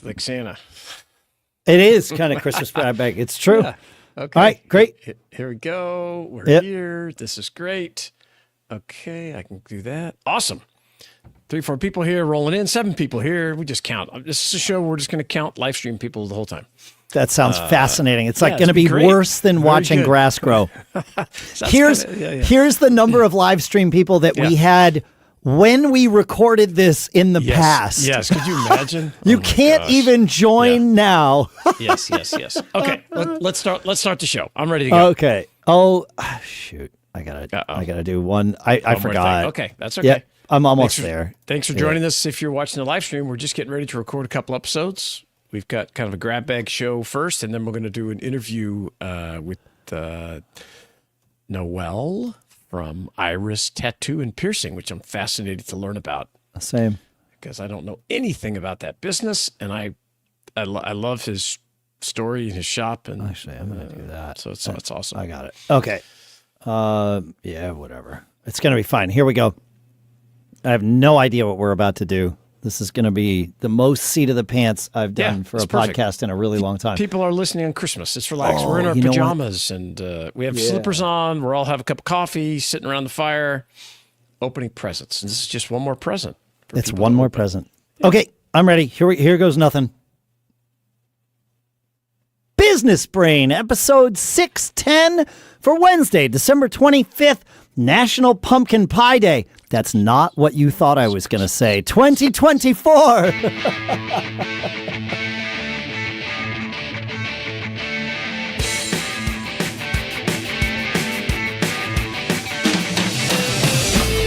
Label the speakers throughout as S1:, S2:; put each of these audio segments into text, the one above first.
S1: like Santa.
S2: It is kind of Christmas grab bag. It's true.
S1: Yeah. Okay.
S2: All right, great.
S1: Here we go. We're here. This is great. Okay, I can do that. Awesome. 3, 4 people here rolling in, 7 people here. We just count. This is a show where we're just going to count live stream people the whole time.
S2: That sounds fascinating. It's like going to be
S1: great.
S2: worse than watching grass grow. Here's the number of live stream people that we had when we recorded this in the past.
S1: Yes, could you imagine?
S2: You can't even join now.
S1: Yes. Okay, let's start the show. I'm ready to go.
S2: Okay. Oh, shoot. I gotta do one. I forgot.
S1: Okay, that's okay.
S2: Yep, I'm almost there.
S1: Thanks for joining us. If you're watching the live stream, we're just getting ready to record a couple episodes. We've got kind of a grab bag show first, and then we're going to do an interview with Noelle from Iris Tattoo and Piercing, which I'm fascinated to learn about.
S2: Same.
S1: Because I don't know anything about that business, and I love his story and his shop. And
S2: actually, I'm going to do that.
S1: So it's awesome.
S2: I got it. Okay. Yeah, whatever. It's going to be fine. Here we go. I have no idea what we're about to do. This is going to be the most seat of the pants I've done for a podcast in a really long time.
S1: People are listening on Christmas. It's relaxed. We're in our pajamas, and we have slippers on. We're all have a cup of coffee, sitting around the fire, opening presents. And this is just one more present.
S2: It's one more present. Yeah. Okay, I'm ready. Here goes nothing. Business Brain, episode 610 for Wednesday, December 25th, National Pumpkin Pie Day. That's not what you thought I was going to say. 2024.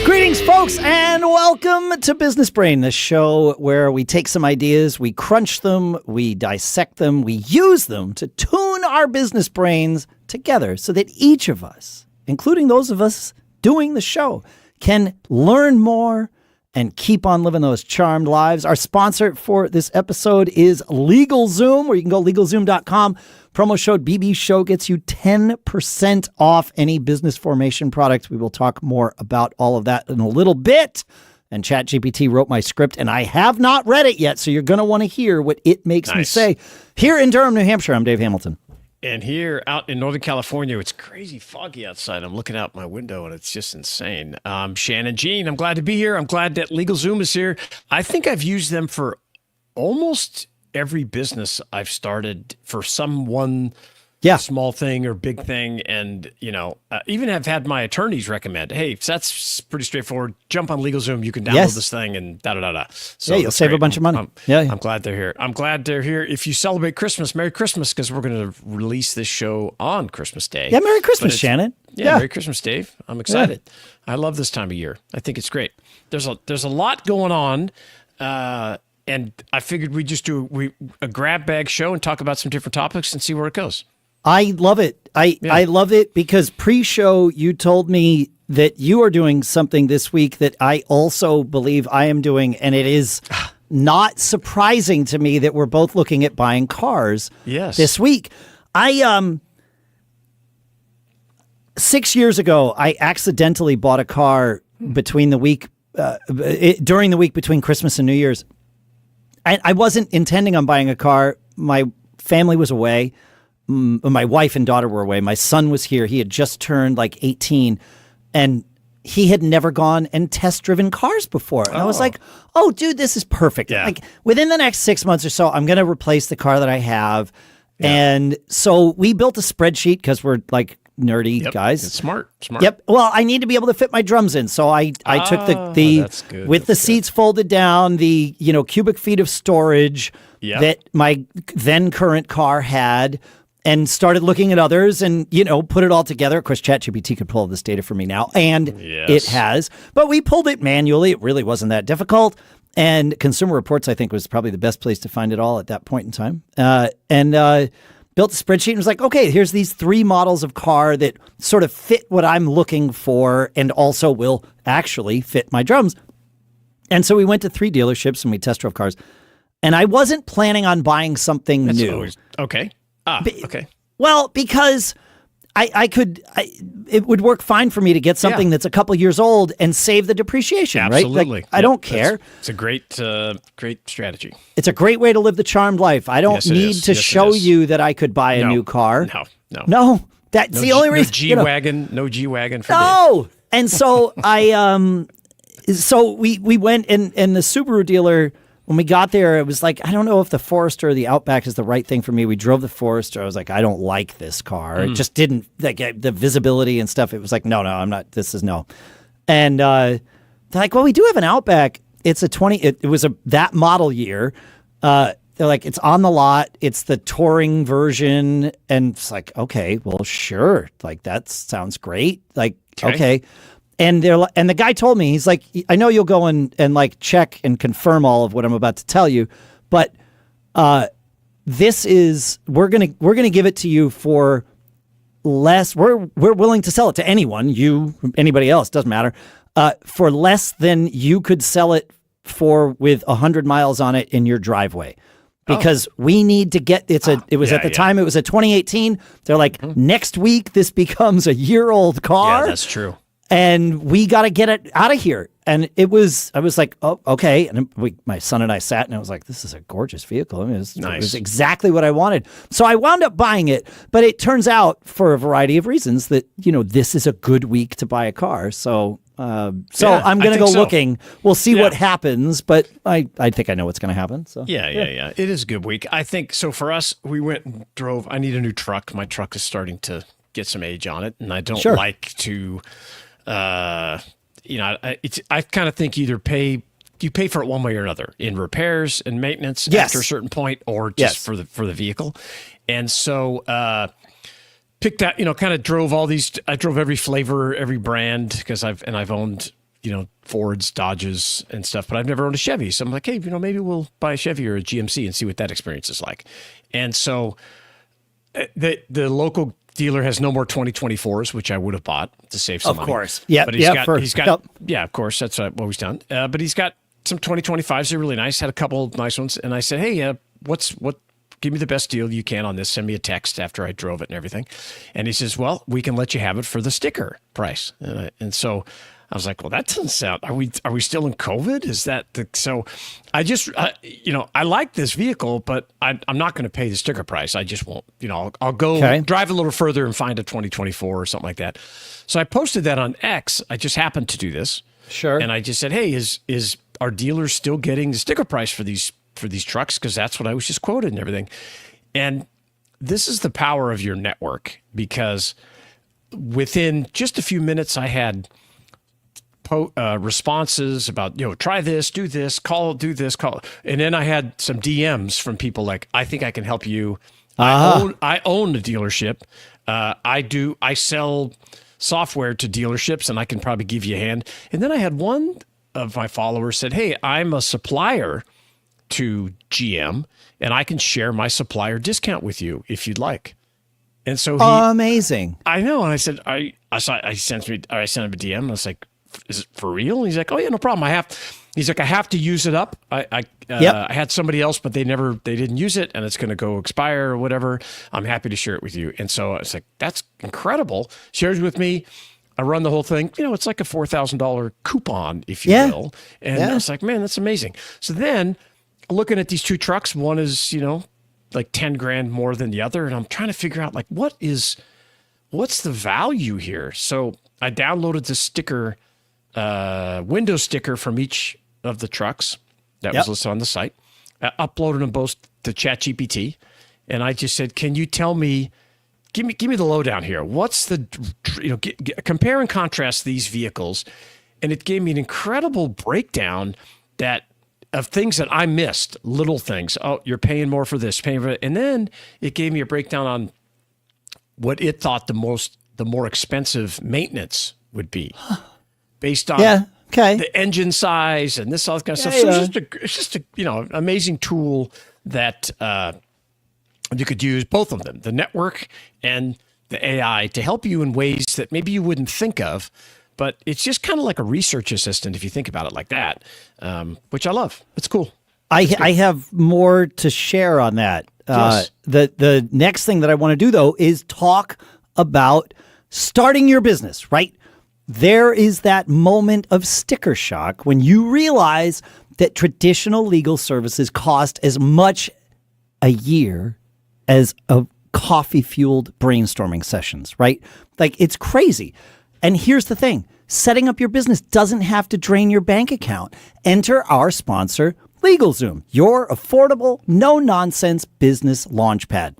S2: Greetings, folks, and welcome to Business Brain, the show where we take some ideas, we crunch them, we dissect them, we use them to tune our business brains together so that each of us, including those of us doing the show, can learn more and keep on living those charmed lives. Our sponsor for this episode is LegalZoom, where you can go LegalZoom.com. Promo code BB Show gets you 10% off any business formation product. We will talk more about all of that in a little bit. And ChatGPT wrote my script, and I have not read it yet, so you're going to want to hear what it makes me say. Here in Durham, New Hampshire, I'm Dave Hamilton.
S1: And here out in Northern California, it's crazy foggy outside. I'm looking out my window, and it's just insane. Shannon Jean, I'm glad to be here. I'm glad that LegalZoom is here. I think I've used them for almost every business I've started for one small thing or big thing. And, even have had my attorneys recommend, hey, that's pretty straightforward. Jump on LegalZoom. You can download this thing and da-da-da-da. So
S2: you'll save a bunch of money.
S1: I'm glad they're here. I'm glad they're here. If you celebrate Christmas, Merry Christmas, because we're going to release this show on Christmas Day.
S2: Yeah, Merry Christmas, Shannon.
S1: Yeah, Merry Christmas, Dave. I'm excited. Yeah. I love this time of year. I think it's great. There's a lot going on. And I figured we'd just do a grab bag show and talk about some different topics and see where it goes.
S2: I love it. I love it because pre-show you told me that you are doing something this week that I also believe I am doing, and it is not surprising to me that we're both looking at buying cars this week. 6 years ago, I accidentally bought a car during the week between Christmas and New Year's. I wasn't intending on buying a car. My family was away. My wife and daughter were away. My son was here. He had just turned like 18, and he had never gone and test driven cars before. And I was like, oh, dude, this is perfect. Yeah. Like within the next 6 months or so, I'm going to replace the car that I have. Yeah. And so we built a spreadsheet because we're like nerdy guys.
S1: It's smart.
S2: Yep. Well, I need to be able to fit my drums in. So I took the seats folded down, the cubic feet of storage that my then current car had, and started looking at others and, put it all together. Of course, ChatGPT could pull all this data for me now, and it has. But we pulled it manually. It really wasn't that difficult. And Consumer Reports, I think, was probably the best place to find it all at that point in time. And built a spreadsheet and was like, okay, here's these 3 models of car that sort of fit what I'm looking for and also will actually fit my drums. And so we went to 3 dealerships and we test drove cars. And I wasn't planning on buying something new.
S1: Okay. Okay.
S2: Well, because it would work fine for me to get something that's a couple years old and save the depreciation,
S1: Absolutely.
S2: right? Like, I don't care.
S1: It's a great strategy.
S2: It's a great way to live the charmed life. I don't need to show you that I could buy a new car. No. That's the only reason.
S1: No G-Wagon for
S2: No. And so so we went and the Subaru dealer, when we got there, it was like, I don't know if the Forester or the Outback is the right thing for me. We drove the Forester. I was like, I don't like this car. It just didn't, like, the visibility and stuff. It was like, no, I'm not, this is no. And they're like, well, we do have an Outback. It's a it was that model year. They're like, it's on the lot. It's the touring version. And it's like, okay, well, sure. Like, that sounds great. Like, okay. And the guy told me, he's like, I know you'll go and like check and confirm all of what I'm about to tell you, but this is, we're gonna give it to you for less. We're willing to sell it to anyone, anybody else, doesn't matter, for less than you could sell it for with 100 miles on it in your driveway. Because we need to get time it was a 2018. They're like, next week this becomes a year-old car.
S1: Yeah, that's true.
S2: And we got to get it out of here. And I was like, oh, okay. And my son and I sat, and I was like, this is a gorgeous vehicle. I mean, it was exactly what I wanted. So I wound up buying it. But it turns out, for a variety of reasons, that, this is a good week to buy a car. So I'm going to go looking. We'll see what happens. But I think I know what's going to happen. So
S1: Yeah. It is a good week. I think so. For us, we went and drove. I need a new truck. My truck is starting to get some age on it. And I don't like to... I kind of think you pay for it one way or another in repairs and maintenance after a certain point, or just for the vehicle. And so picked out, kind of drove all these. I drove every flavor, every brand, because I've owned Fords, Dodges, and stuff, but I've never owned a Chevy. So I'm like, hey, maybe we'll buy a Chevy or a GMC and see what that experience is like. And so the local dealer has no more 2024s, which I would have bought to save some money.
S2: Of course. Yeah.
S1: But of course. That's what we've done. But he's got some 2025s. They're really nice. Had a couple of nice ones. And I said, hey, give me the best deal you can on this. Send me a text after I drove it and everything. And he says, well, we can let you have it for the sticker price. And so I was like, well, that doesn't sound, are we still in COVID? Is that so I just, I like this vehicle, but I'm not going to pay the sticker price. I just won't, I'll go drive a little further and find a 2024 or something like that. So I posted that on X. I just happened to do this.
S2: Sure.
S1: And I just said, hey, is our dealers still getting the sticker price for these trucks? Because that's what I was just quoted and everything. And this is the power of your network, because within just a few minutes, I had responses about, try this, do this, do this, call. And then I had some DMs from people like, I think I can help you. I own a dealership. I sell software to dealerships, and I can probably give you a hand. And then I had one of my followers said, hey, I'm a supplier to GM, and I can share my supplier discount with you if you'd like. And so
S2: amazing.
S1: I know. And I said, I sent him a DM. I was like, is it for real? And he's like, oh yeah, no problem. He's like, I have to use it up. I had somebody else, but they didn't use it, and it's going to go expire or whatever. I'm happy to share it with you. And so I was like, that's incredible. Shares with me. I run the whole thing. It's like a $4,000 coupon, if you will. And I was like, man, that's amazing. So then looking at these two trucks, one is, like 10 grand more than the other. And I'm trying to figure out like, what's the value here? So I downloaded the sticker, window sticker from each of the trucks that was listed on the site. I uploaded them both to ChatGPT, and I just said, "Can you tell me, give me the lowdown here? What's the, compare and contrast these vehicles?" And it gave me an incredible breakdown of things that I missed, little things. Oh, you're paying more for this, paying for it, and then it gave me a breakdown on what it thought the more expensive maintenance would be, based on the engine size and this all kind of stuff. So it's just a amazing tool that you could use, both of them, the network and the AI, to help you in ways that maybe you wouldn't think of. But it's just kind of like a research assistant if you think about it like that, which I love. It's cool. I
S2: have more to share on that.
S1: Yes.
S2: The next thing that I want to do, though, is talk about starting your business, right? There is that moment of sticker shock when you realize that traditional legal services cost as much a year as a coffee-fueled brainstorming sessions, right? Like, it's crazy. And here's the thing. Setting up your business doesn't have to drain your bank account. Enter our sponsor, LegalZoom, your affordable, no-nonsense business launchpad.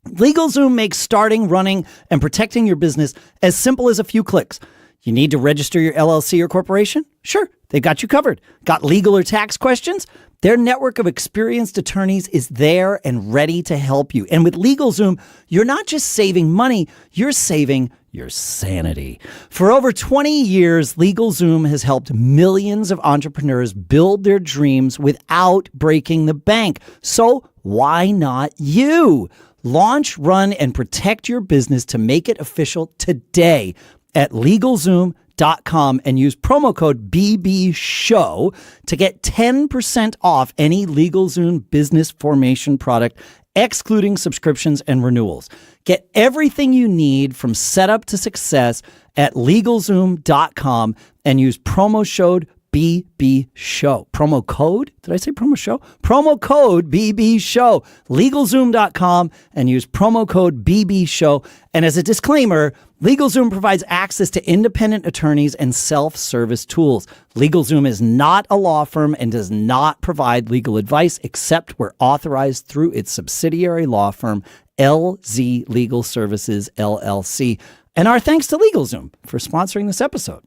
S2: LegalZoom makes starting, running, and protecting your business as simple as a few clicks. You need to register your LLC or corporation? Sure, they've got you covered. Got legal or tax questions? Their network of experienced attorneys is there and ready to help you. And with LegalZoom, you're not just saving money, you're saving your sanity. For over 20 years, LegalZoom has helped millions of entrepreneurs build their dreams without breaking the bank. So why not you? Launch, run, and protect your business to make it official today at LegalZoom.com and use promo code BBSHOW to get 10% off any LegalZoom business formation product, excluding subscriptions and renewals. Get everything you need from setup to success at LegalZoom.com and use promo code BBShow. Promo code? Did I say promo show? Promo code BBShow. LegalZoom.com and use promo code BBShow. And as a disclaimer, LegalZoom provides access to independent attorneys and self-service tools. LegalZoom is not a law firm and does not provide legal advice except where authorized through its subsidiary law firm, LZ Legal Services, LLC. And our thanks to LegalZoom for sponsoring this episode.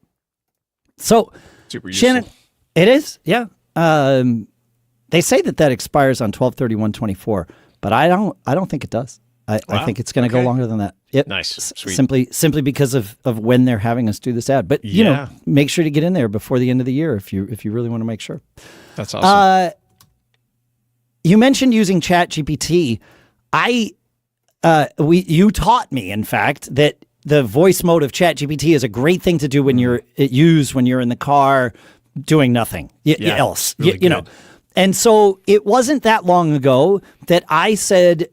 S2: So,
S1: super useful.
S2: Shannon, it is, yeah. They say that expires on 12/31/24, but I don't think it does. I think it's going to go longer than that. Yep.
S1: Nice, sweet.
S2: Simply because of when they're having us do this ad. But you know, make sure to get in there before the end of the year if you really want to make sure.
S1: That's awesome.
S2: You mentioned using ChatGPT. You taught me, in fact, that the voice mode of ChatGPT is a great thing to do when you're in the car doing nothing else.
S1: Really
S2: you know. And so it wasn't that long ago that I said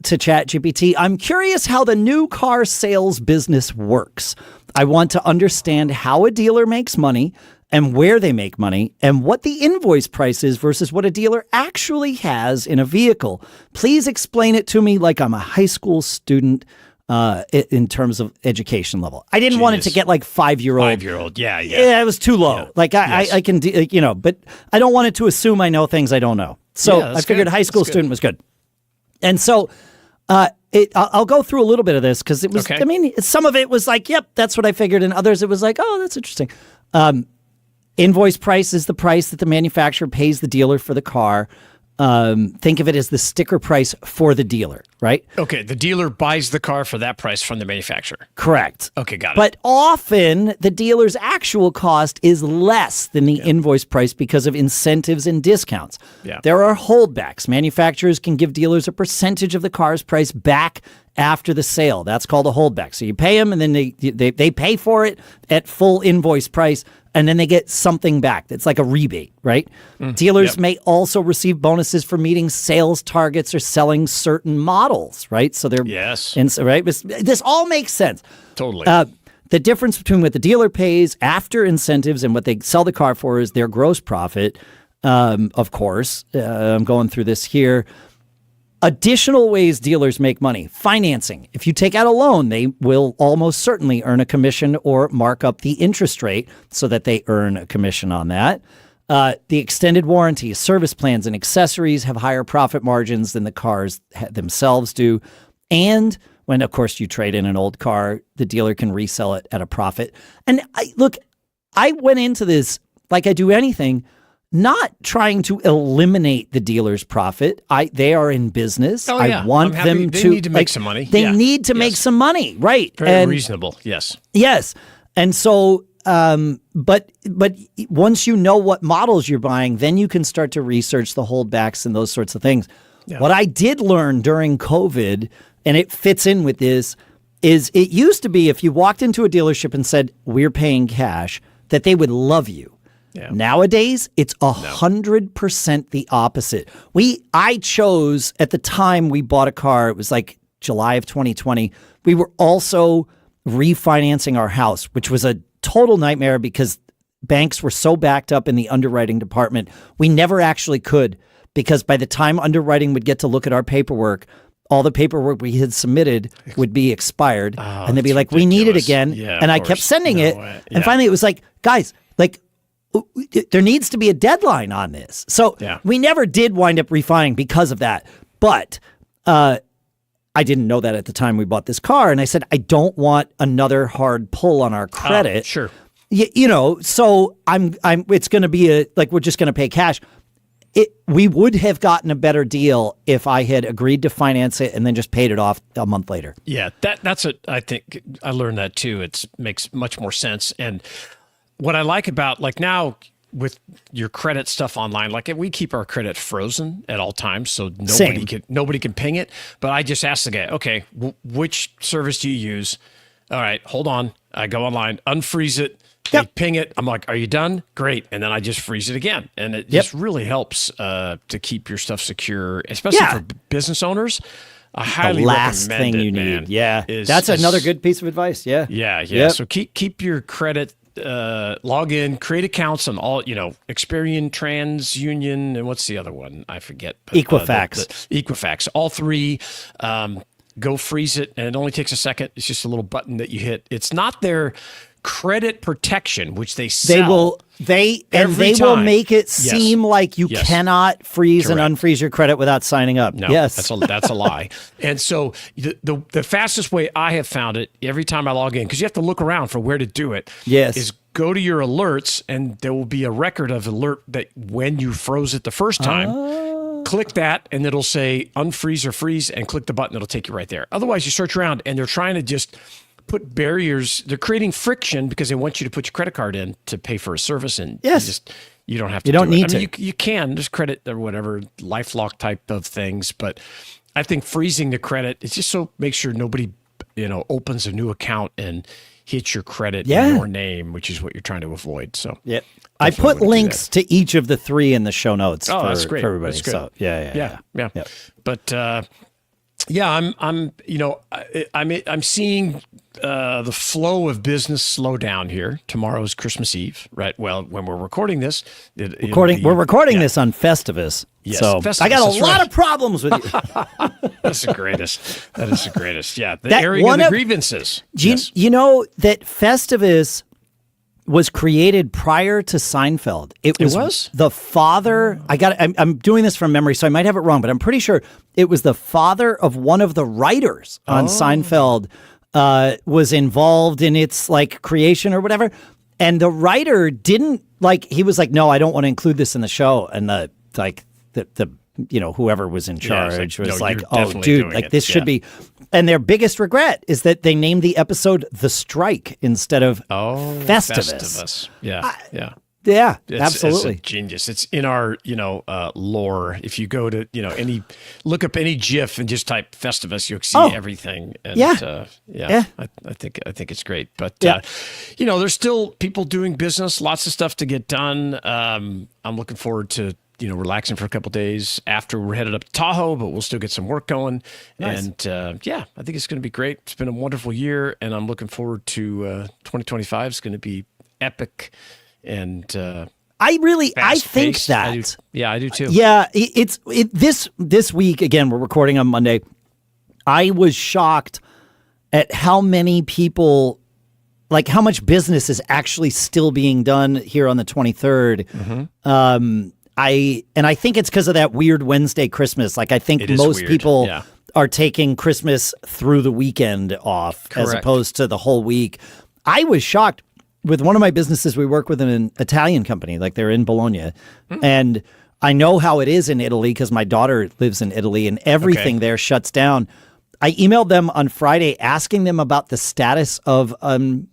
S2: to ChatGPT, I'm curious how the new car sales business works. I want to understand how a dealer makes money and where they make money and what the invoice price is versus what a dealer actually has in a vehicle. Please explain it to me like I'm a high school student in terms of education level. I didn't want it to get like 5-year-old.
S1: 5-year-old, yeah.
S2: Yeah, it was too low. Yeah. Like I can, but I don't want it to assume I know things I don't know. So I figured high school student was good. And so I'll go through a little bit of this because it was, I mean, some of it was like, yep, that's what I figured. And others, it was like, oh, that's interesting. Invoice price is the price that the manufacturer pays the dealer for the car. Think of it as the sticker price for the dealer, right?
S1: Okay, the dealer buys the car for that price from the manufacturer.
S2: Correct.
S1: Okay, got it.
S2: But often the dealer's actual cost is less than the invoice price because of incentives and discounts.
S1: Yeah.
S2: There are holdbacks. Manufacturers can give dealers a percentage of the car's price back after the sale. That's called a holdback. So you pay them and then they pay for it at full invoice price. And then they get something back. It's like a rebate, right? Dealers may also receive bonuses for meeting sales targets or selling certain models, right? So they're right. This all makes sense.
S1: Totally.
S2: The difference between what the dealer pays after incentives and what they sell the car for is their gross profit. Of course, I'm going through this here. Additional ways dealers make money. Financing. If you take out a loan, they will almost certainly earn a commission or mark up the interest rate so that they earn a commission on that. The extended warranty, service plans, and accessories have higher profit margins than the cars themselves do. And when, of course, you trade in an old car, the dealer can resell it at a profit. And I went into this like I do anything, not trying to eliminate the dealer's profit. They are in business. I want them to.
S1: They need to make some money.
S2: They need to make some money, right?
S1: Very reasonable. Yes.
S2: Yes, and so, but once you know what models you're buying, then you can start to research the holdbacks and those sorts of things. Yeah. What I did learn during COVID, and it fits in with this, is it used to be if you walked into a dealership and said, "We're paying cash," that they would love you. Yeah. Nowadays, it's 100% the opposite. I chose, at the time we bought a car, it was like July of 2020. We were also refinancing our house, which was a total nightmare because banks were so backed up in the underwriting department. We never actually could, because by the time underwriting would get to look at our paperwork, all the paperwork we had submitted would be expired. And they'd be like, we need it again.
S1: Yeah,
S2: and I kept sending it. And finally it was like, guys, like, there needs to be a deadline on this. So we never did wind up refining because of that. But I didn't know that at the time we bought this car. And I said, I don't want another hard pull on our credit.
S1: Sure.
S2: You know, so it's going to be we're just going to pay cash. We would have gotten a better deal if I had agreed to finance it and then just paid it off a month later.
S1: Yeah, I think I learned that too. It makes much more sense. And what I like about now with your credit stuff online, like we keep our credit frozen at all times, so nobody can ping it. But I just ask the guy, okay, which service do you use? All right, hold on. I go online, unfreeze it. They ping it. I'm like, are you done? Great. And then I just freeze it again. And it just really helps to keep your stuff secure, especially for business owners. I highly recommend
S2: last thing you need. Yeah. That's another good piece of advice. Yeah.
S1: Yeah. Yeah. Yep. So keep your credit, log in, create accounts on all, Experian, TransUnion, and what's the other one? I forget.
S2: Equifax.
S1: Equifax. All three. Go freeze it. And it only takes a second. It's just a little button that you hit. It's not their credit protection, which they sell. They will make it seem like you cannot freeze and unfreeze your credit without signing up. No, that's a lie. And so the fastest way I have found it every time I log in, because you have to look around for where to do it, is go to your alerts, and there will be a record of alert that when you froze it the first time. Click that, and it'll say unfreeze or freeze, and click the button. It'll take you right there. Otherwise, you search around, and they're trying to just put barriers. They're creating friction because they want you to put your credit card in to pay for a service, and you don't have to.
S2: You don't need to.
S1: You can just credit or whatever LifeLock type of things, but I think freezing the credit, it's just so make sure nobody opens a new account and hits your credit in your name, which is what you're trying to avoid. So
S2: I put links to each of the three in the show notes
S1: that's great.
S2: For everybody.
S1: That's good.
S2: So yeah.
S1: But I'm seeing the flow of business slow down here. Tomorrow's Christmas Eve, right? Well, when we're recording this,
S2: we're recording this on Festivus.
S1: Yes,
S2: so
S1: Festivus,
S2: I got a lot of problems with you.
S1: That's the greatest. That is the greatest. Yeah, the airing of the grievances.
S2: You know that Festivus was created prior to Seinfeld. It was the father. I'm doing this from memory, so I might have it wrong, but I'm pretty sure it was the father of one of the writers on Seinfeld was involved in its creation or whatever. And the writer didn't he was like, no, I don't want to include this in the show. And the whoever was in charge was like, oh, dude, this should be. And their biggest regret is that they named the episode "The Strike" instead of Festivus. Yeah, absolutely.
S1: It's a genius. It's in our, lore. If you go to, look up any GIF and just type Festivus, you'll see everything. And, I think it's great. But, there's still people doing business, lots of stuff to get done. I'm looking forward to, relaxing for a couple of days after we're headed up to Tahoe, but we'll still get some work going. Nice. And I think it's going to be great. It's been a wonderful year, and I'm looking forward to 2025. It's going to be epic. And
S2: I think that.
S1: I do too.
S2: Yeah, this week, again, we're recording on Monday. I was shocked at how many people, how much business is actually still being done here on the 23rd. Mm-hmm. I think it's because of that weird Wednesday Christmas. I think most people are taking Christmas through the weekend off as opposed to the whole week. I was shocked. With one of my businesses, we work with an Italian company, they're in Bologna. And I know how it is in Italy because my daughter lives in Italy and everything there shuts down. I emailed them on Friday asking them about the status of, I'll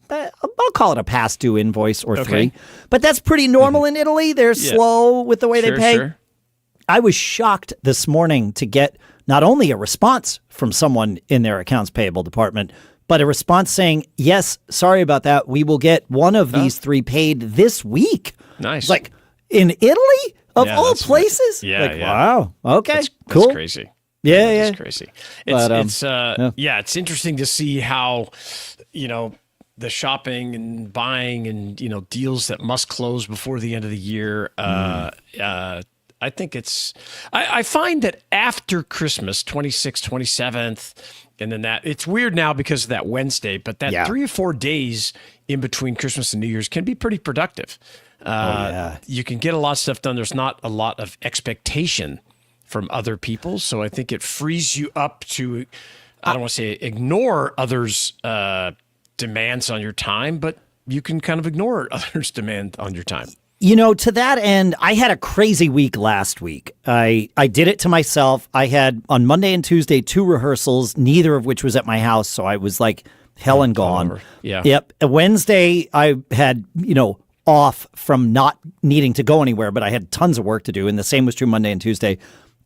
S2: call it a past due invoice or three. But that's pretty normal in Italy. They're slow with the way they pay. Sure. I was shocked this morning to get not only a response from someone in their accounts payable department, but a response saying, yes, sorry about that. We will get one of these three paid this week.
S1: Nice.
S2: In Italy, of all places?
S1: Yeah,
S2: Wow. Okay, cool.
S1: That's crazy.
S2: Yeah,
S1: It's crazy. It's
S2: yeah.
S1: it's interesting to see how, the shopping and buying and, deals that must close before the end of the year. I think I find that after Christmas, 26th, 27th, and then it's weird now because of that Wednesday, but that 3 or 4 days in between Christmas and New Year's can be pretty productive. You can get a lot of stuff done. There's not a lot of expectation from other people. So I think it frees you up to, I don't want to say ignore others' demands on your time, but you can kind of ignore others' demand on your time.
S2: To that end, I had a crazy week last week. I did it to myself. I had on Monday and Tuesday 2 rehearsals, neither of which was at my house. So I was like hell and gone.
S1: Yeah.
S2: Yep. Wednesday, I had, off from not needing to go anywhere, but I had tons of work to do. And the same was true Monday and Tuesday.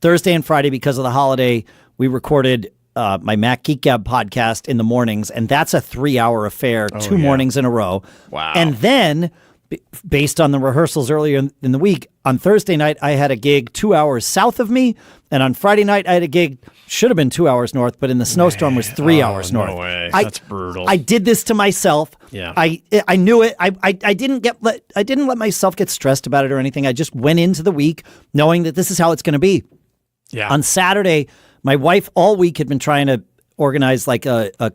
S2: Thursday and Friday, because of the holiday, we recorded my Mac Geek Gab podcast in the mornings. And that's a 3-hour affair, 2 mornings in a row.
S1: Wow.
S2: And then, based on the rehearsals earlier in the week, on Thursday night, I had a gig 2 hours south of me. And on Friday night, I had a gig, should have been 2 hours north, but in the snowstorm was 3 hours north.
S1: No way. That's brutal.
S2: I did this to myself.
S1: Yeah.
S2: I knew it. I didn't let myself get stressed about it or anything. I just went into the week knowing that this is how it's going to be.
S1: Yeah.
S2: On Saturday, my wife all week had been trying to organize like a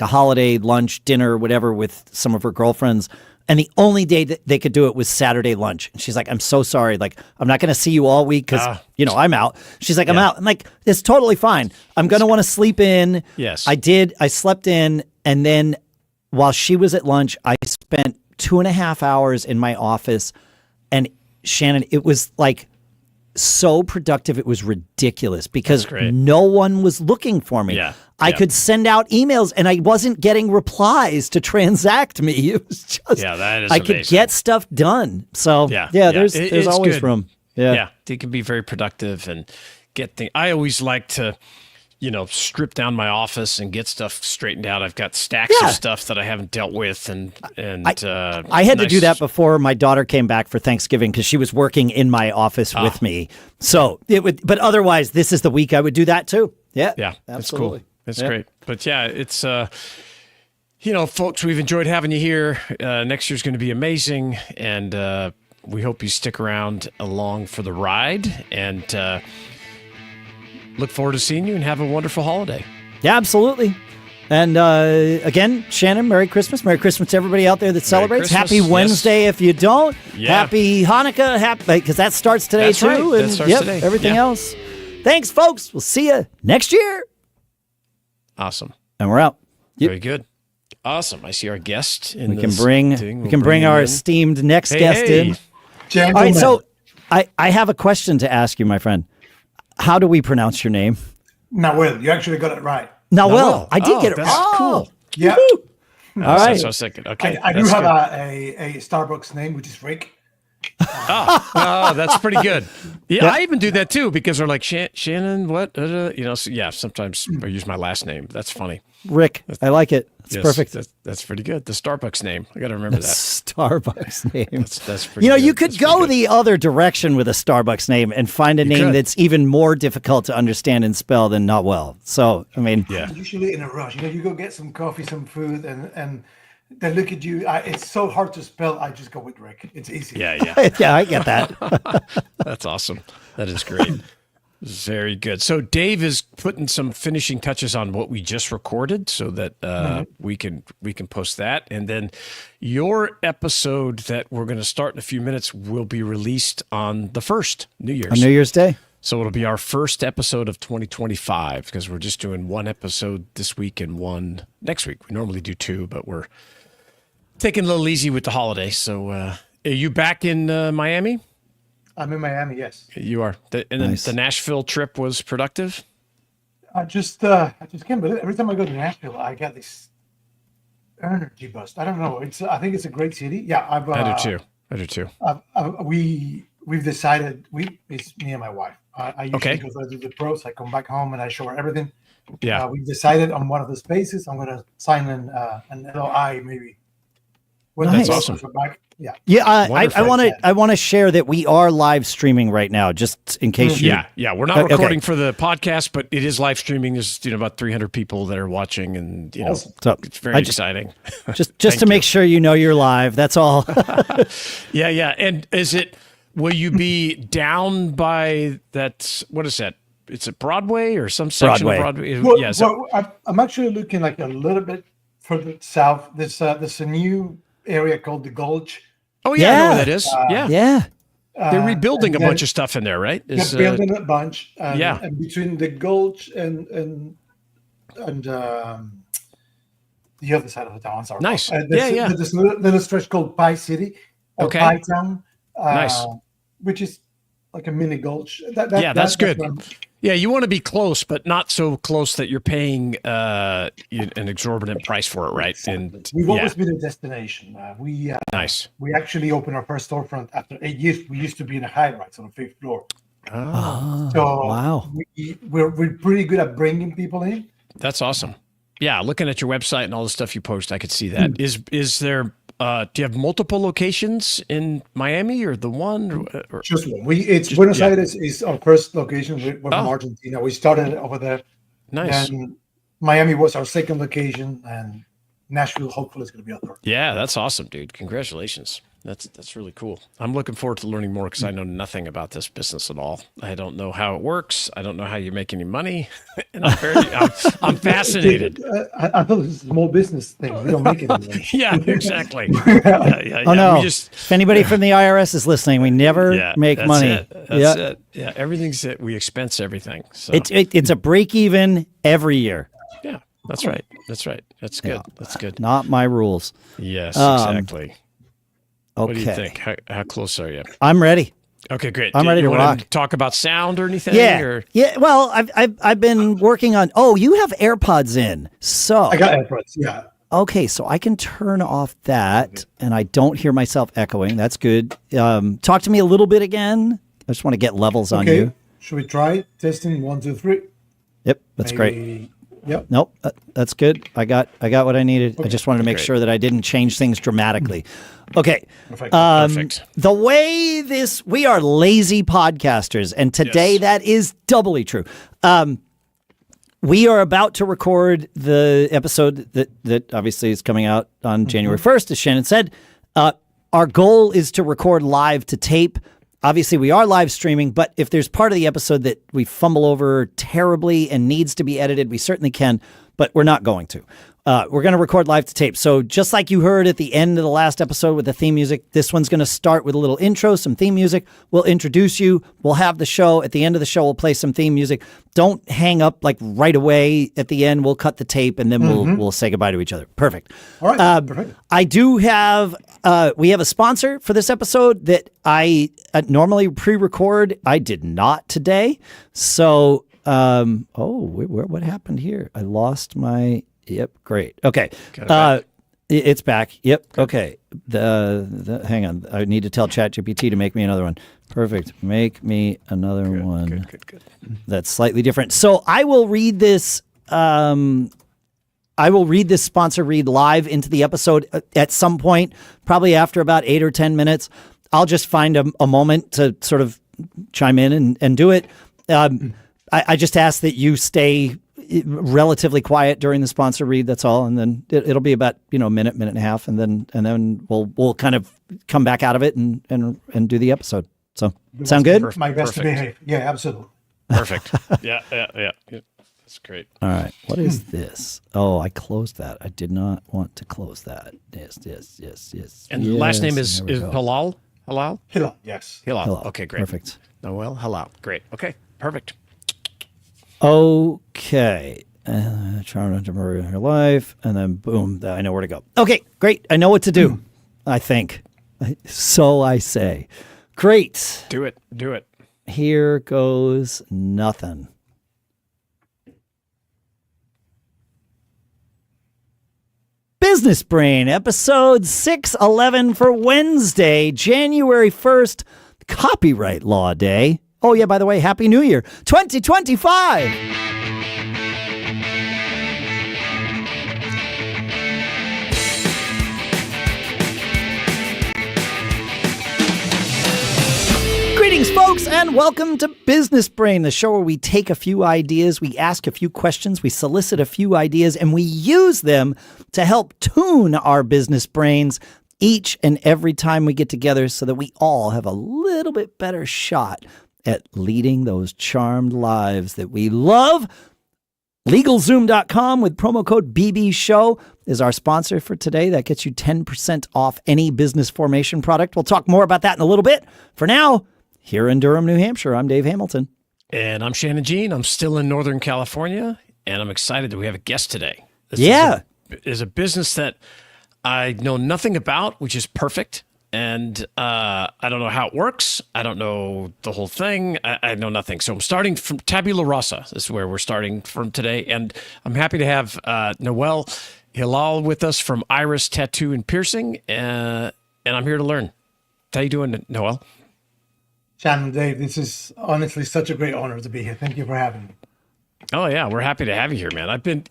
S2: holiday lunch, dinner, whatever with some of her girlfriends. And the only day that they could do it was Saturday lunch. And she's like, I'm so sorry. Like, I'm not going to see you all week because, I'm out. She's like, I'm out. I'm like, it's totally fine. I'm going to want to sleep in.
S1: Yes.
S2: I did. I slept in. And then while she was at lunch, I spent 2.5 hours in my office. And Shannon, it was like so productive. It was ridiculous because no one was looking for me.
S1: Yeah.
S2: I could send out emails and I wasn't getting replies to transact me. It was just,
S1: that is
S2: I
S1: amazing.
S2: could get stuff done. So there's always
S1: good.
S2: room.
S1: Yeah. It can be very productive and get things. I always like to, strip down my office and get stuff straightened out. I've got stacks of stuff that I haven't dealt with. And
S2: I had to do that before my daughter came back for Thanksgiving because she was working in my office with me. So but otherwise this is the week I would do that too. Yeah.
S1: Yeah.
S2: Absolutely.
S1: That's cool. That's great. But it's, folks, we've enjoyed having you here. Next year's going to be amazing. And we hope you stick around along for the ride and look forward to seeing you and have a wonderful holiday.
S2: Yeah, absolutely. And again, Shannon, Merry Christmas. Merry Christmas to everybody out there that celebrates. Happy Wednesday if you don't.
S1: Yeah.
S2: Happy Hanukkah, because that starts today
S1: That's
S2: too.
S1: Right.
S2: And
S1: that starts today.
S2: Everything else. Thanks, folks. We'll see you next year.
S1: Awesome.
S2: And we're out.
S1: Very good. Awesome. I see our guest in
S2: we can bring our esteemed next guest in.
S3: Gentlemen.
S2: All right, so I have a question to ask you, my friend. How do we pronounce your name?
S3: Noel. You actually got it right.
S2: Noel. I did get it
S1: right.
S2: That's cool.
S3: Yeah.
S2: All right.
S1: So second. Okay.
S3: I do have a Starbucks name, which is Rick.
S1: Oh, that's pretty good. Yeah, I even do that too because they're like Shannon. What? So sometimes I use my last name. That's funny.
S2: Rick, I like it. It's perfect.
S1: That's pretty good. The Starbucks name. I got to remember that.
S2: Starbucks name.
S1: That's pretty good.
S2: You could go the other direction with a Starbucks name and find a name that's even more difficult to understand and spell than not well. So, I mean.
S3: Yeah. Usually in a rush. You go get some coffee, some food, and they look at you. It's so hard to spell. I just go with Rick. It's easy.
S1: Yeah.
S2: Yeah, I get that.
S1: That's awesome. That is great. Very good. So Dave is putting some finishing touches on what we just recorded so that we can post that. And then your episode that we're going to start in a few minutes will be released on the 1st, New Year's.
S2: On New Year's Day.
S1: So it'll be our first episode of 2025 because we're just doing one episode this week and one next week. We normally do 2, but we're taking a little easy with the holiday. So are you back in Miami?
S3: I'm in Miami, yes.
S1: You are.
S2: Nice.
S1: The Nashville trip was productive?
S3: I just can't believe it. Every time I go to Nashville, I get this energy bust. I don't know. I think it's a great city. Yeah,
S1: I do too.
S3: We've decided, it's me and my wife. I usually
S1: Okay.
S3: go to the pros. I come back home and I show her everything.
S1: Yeah.
S3: We've decided on one of the spaces. I'm going to sign an LOI maybe.
S2: Nice.
S1: That's awesome.
S3: Back.
S2: Yeah, I
S1: Wonderful.
S2: want to share that we are live streaming right now, just in case you.
S1: Yeah. We're not
S2: Okay.
S1: recording for the podcast, but it is live streaming. There's about 300 people that are watching, and
S2: So
S1: it's very exciting.
S2: just to make sure you know you're live. That's all.
S1: Yeah. And will you be down by that? What is that? It's a Broadway or some section of Broadway?
S3: I'm actually looking like a little bit further south. There's a new area called the Gulch.
S1: Oh yeah, I know where that is.
S2: Yeah.
S1: They're rebuilding a bunch of stuff in there, right?
S3: They're building a bunch.
S1: Yeah.
S3: And between the Gulch and the other side of the town. Sorry.
S1: Nice.
S3: There's a little stretch called Pie City or Pie Town.
S1: Nice.
S3: Which is like a mini gulch.
S1: That's good. Yeah, you want to be close, but not so close that you're paying an exorbitant price for it, right?
S3: Exactly.
S1: And
S3: we've always been a destination.
S1: Nice.
S3: We actually opened our first storefront after 8 years. We used to be in a high-rise on the 5th floor.
S2: Oh,
S3: So
S2: wow.
S3: we're pretty good at bringing people in.
S1: That's awesome. Yeah, looking at your website and all the stuff you post, I could see that. Is there? Do you have multiple locations in Miami, or the one? Or
S3: Just one. Buenos Aires is our first location. We're from Argentina. We started over there.
S1: Nice.
S3: And Miami was our second location, and Nashville hopefully is going to be our third.
S1: Yeah, that's awesome, dude. Congratulations. That's really cool. I'm looking forward to learning more because I know nothing about this business at all. I don't know how it works. I don't know how you make any money. And I'm fascinated.
S3: I thought it was a small business thing. We don't make it anymore.
S1: Yeah, exactly. Yeah.
S2: Oh no! If anybody from the IRS is listening, we never make
S1: that's
S2: money.
S1: That's it. Yeah, everything's it. We expense everything. So
S2: It's a break even every year.
S1: yeah, that's right. That's good.
S2: Yeah.
S1: That's good.
S2: Not my rules.
S1: Yes, exactly.
S2: Okay.
S1: What do you think? How close are you?
S2: I'm ready.
S1: Okay, great.
S2: I'm ready to
S1: wanna
S2: rock.
S1: Talk about sound or anything?
S2: Yeah.
S1: Or?
S2: Yeah. Well, I've been working on. Oh, you have AirPods in, so
S3: I got AirPods. Yeah.
S2: okay. So I can turn off that, and I don't hear myself echoing. That's good. Talk to me a little bit again. I just want to get levels on you.
S3: Should we try testing 1, 2, 3?
S2: Yep, that's great.
S3: Yep.
S2: Nope, that's good. I got what I needed. I just wanted to make sure that I didn't change things dramatically. Okay.
S1: Perfect.
S2: The way we are lazy podcasters, and today that is doubly true. We are about to record the episode that obviously is coming out on January 1st, as Shannon said. Our goal is to record live to tape. Obviously, we are live streaming, but if there's part of the episode that we fumble over terribly and needs to be edited, we certainly can, but we're not going to. We're going to record live to tape. So just like you heard at the end of the last episode with the theme music, this one's going to start with a little intro, some theme music. We'll introduce you. We'll have the show. At the end of the show, we'll play some theme music. Don't hang up like right away at the end. We'll cut the tape and then we'll say goodbye to each other. Perfect.
S3: All right. Perfect.
S2: I do have, we have a sponsor for this episode that I normally pre-record. I did not today. So, what happened here? I lost my... Yep. Great. Okay. It's back. Yep. Okay. Hang on. I need to tell ChatGPT to make me another one. Perfect. Make me another one.
S1: Good.
S2: That's slightly different. So I will read this. I will read this sponsor read live into the episode at some point, probably after about 8 or 10 minutes. I'll just find a moment to sort of chime in and do it. I just ask that you stay relatively quiet during the sponsor read. That's all, and then it'll be about a minute and a half, and then we'll kind of come back out of it and do the episode. So sound good?
S3: My best to behave. Yeah, absolutely.
S1: Perfect. Yeah. That's great.
S2: All right. What is this? Oh, I closed that. I did not want to close that. Yes.
S1: And the last name is Halal. Halal.
S3: Hilal. Yes.
S1: Hilal. Okay, great.
S2: Perfect.
S1: Noel Halal. Great. Okay, perfect.
S2: Okay. Trying to murder her life, and then boom, I know where to go. Okay, great. I know what to do. I think. So I say. Great.
S1: Do it.
S2: Here goes nothing. Business Brain, episode 611 for Wednesday, January 1st, Copyright Law Day. Oh, yeah, by the way, Happy New Year, 2025. Greetings, folks, and welcome to Business Brain, the show where we take a few ideas, we ask a few questions, we solicit a few ideas, and we use them to help tune our business brains each and every time we get together so that we all have a little bit better shot at leading those charmed lives that we love. LegalZoom.com with promo code BBShow is our sponsor for today. That gets you 10% off any business formation product. We'll talk more about that in a little bit. For now, here in Durham, New Hampshire, I'm Dave Hamilton.
S1: And I'm Shannon Jean. I'm still in Northern California, and I'm excited that we have a guest today. This is a business that I know nothing about, which is perfect. And I don't know how it works. I don't know the whole thing. I know nothing. So I'm starting from Tabula Rasa. This is where we're starting from today. And I'm happy to have Noel Hilal with us from Iris Tattoo and Piercing. And I'm here to learn. How you doing, Noel?
S3: Shannon, Dave, this is honestly such a great honor to be here. Thank you for having me.
S1: Oh, yeah. We're happy to have you here, man. I've been,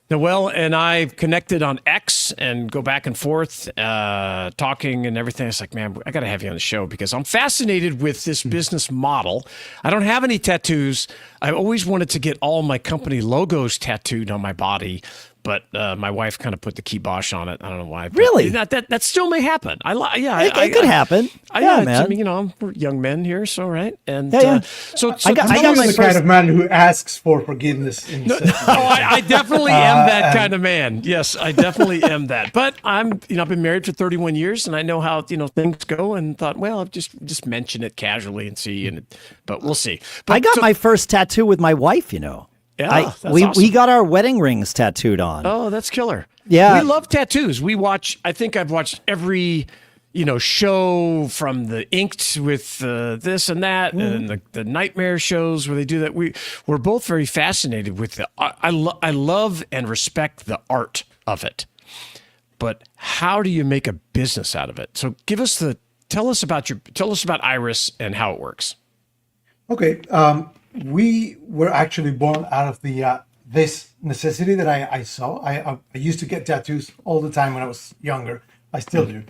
S1: Noel and I've connected on X and go back and forth, talking and everything. It's like, man, I got to have you on the show because I'm fascinated with this business model. I don't have any tattoos. I always wanted to get all my company logos tattooed on my body, but my wife kind of put the kibosh on it. I don't know why.
S2: Really?
S1: That still may happen.
S2: It could happen. Man.
S1: I mean, we're young men here, so right. And so
S3: I got my kind of man who asks for forgiveness.
S1: I definitely am that kind of man. Yes, I definitely am that. But I've been married for 31 years, and I know how things go. And thought, well, I'll just mention it casually and see. But we'll see. But,
S2: I got my first tattoo with my wife.
S1: Yeah,
S2: we got our wedding rings tattooed on.
S1: Oh, that's killer.
S2: Yeah.
S1: We love tattoos. I think I've watched every, show from the Inked with this and that and the nightmare shows where they do that. We're both very fascinated with I love and respect the art of it. But how do you make a business out of it? So tell us about Iris and how it works.
S3: Okay. We were actually born out of the this necessity that I saw. I used to get tattoos all the time when I was younger. I still do.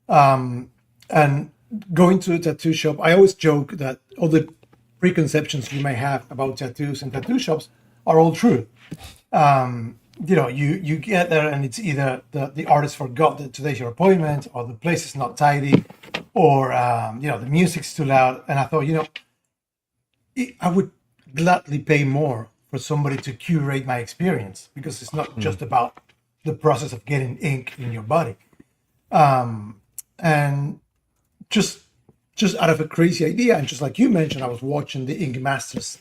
S3: And going to a tattoo shop, I always joke that all the preconceptions you may have about tattoos and tattoo shops are all true. You get there and it's either the artist forgot that today's your appointment, or the place is not tidy, or the music's too loud. And I thought, I would gladly pay more for somebody to curate my experience, because it's not just about the process of getting ink in your body. And just out of a crazy idea, and just like you mentioned, I was watching the Ink Masters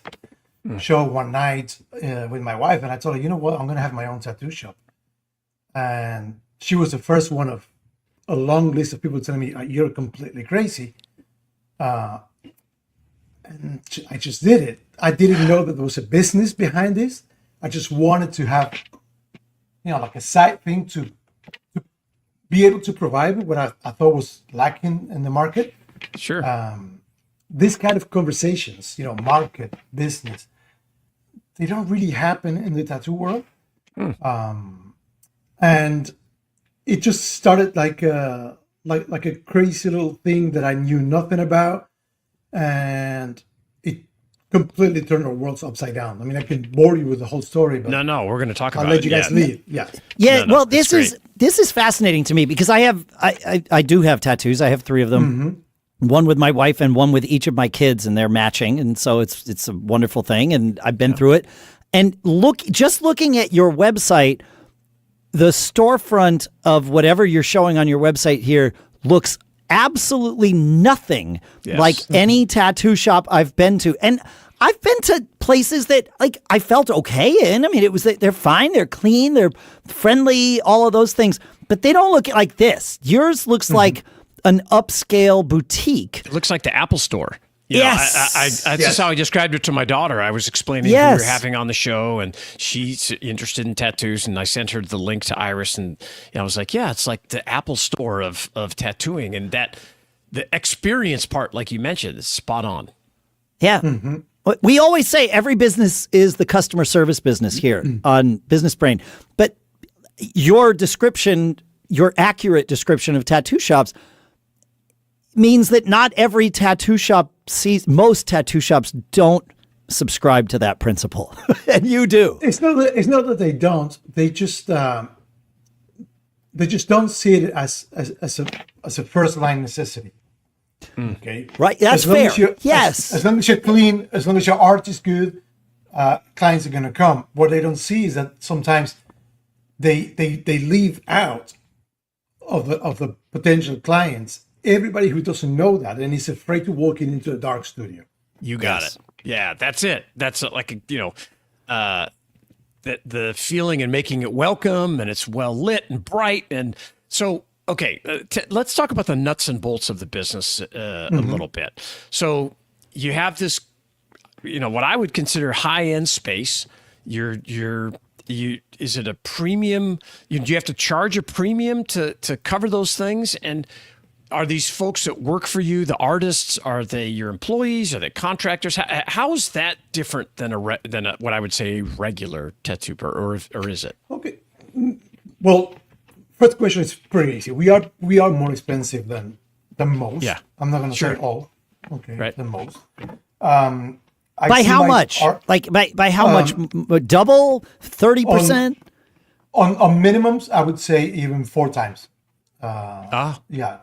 S3: show one night with my wife, and I told her, you know what, I'm going to have my own tattoo shop. And she was the first one of a long list of people telling me, you're completely crazy. And I just did it. I didn't know that there was a business behind this. I just wanted to have, like a side thing to be able to provide what I thought was lacking in the market.
S1: Sure.
S3: This kind of conversations, market, business, they don't really happen in the tattoo world. And it just started like a crazy little thing that I knew nothing about. And it completely turned our worlds upside down. I mean, I can bore you with the whole story, but
S1: no, we're going to talk about it.
S3: I'll let you guys lead. Yeah.
S2: Well, this is fascinating to me because I do have tattoos. I have 3 of them. One with my wife and one with each of my kids, and they're matching, and so it's a wonderful thing. And I've been through it. And looking at your website, the storefront of whatever you're showing on your website here looks absolutely nothing like any tattoo shop I've been to. And I've been to places that I felt okay in. I mean, they're fine, they're clean, they're friendly, all of those things, but they don't look like this. Yours looks like an upscale boutique.
S1: It looks like the Apple Store.
S2: Yes.
S1: That's how I described it to my daughter. I was explaining who we were having on the show, and she's interested in tattoos, and I sent her the link to Iris, and I was like, yeah, it's like the Apple Store of tattooing, and that the experience part, like you mentioned, is spot on. Yeah.
S2: We always say every business is the customer service business here on Business Brain, but your accurate description of tattoo shops means that not every tattoo shop sees, most tattoo shops don't subscribe to that principle. And you do.
S3: It's not that they don't. They just don't see it as a first line necessity. Okay,
S2: Right. That's
S3: as long
S2: fair.
S3: as you-
S2: Yes.
S3: As long as you're clean, as long as your art is good, clients are going to come. What they don't see is that sometimes they leave out of the potential clients everybody who doesn't know that and is afraid to walk into a dark studio.
S1: You got it. Yeah, that's it. That's like, the feeling and making it welcome, and it's well lit and bright. And so, okay, let's talk about the nuts and bolts of the business a little bit. So you have this, what I would consider high end space. Is it a premium? Do you have to charge a premium to cover those things? And are these folks that work for you, the artists, are they your employees? Are they contractors? How is that different than what I would say regular tattoo or is it?
S3: Okay. Well, first question is pretty easy. We are more expensive than most.
S1: Yeah.
S3: I'm not going to
S1: Sure.
S3: say all. Okay.
S1: Right.
S3: Than most.
S2: By how much? Like by how much? Double? 30%?
S3: On minimums, I would say even 4 times. Yeah.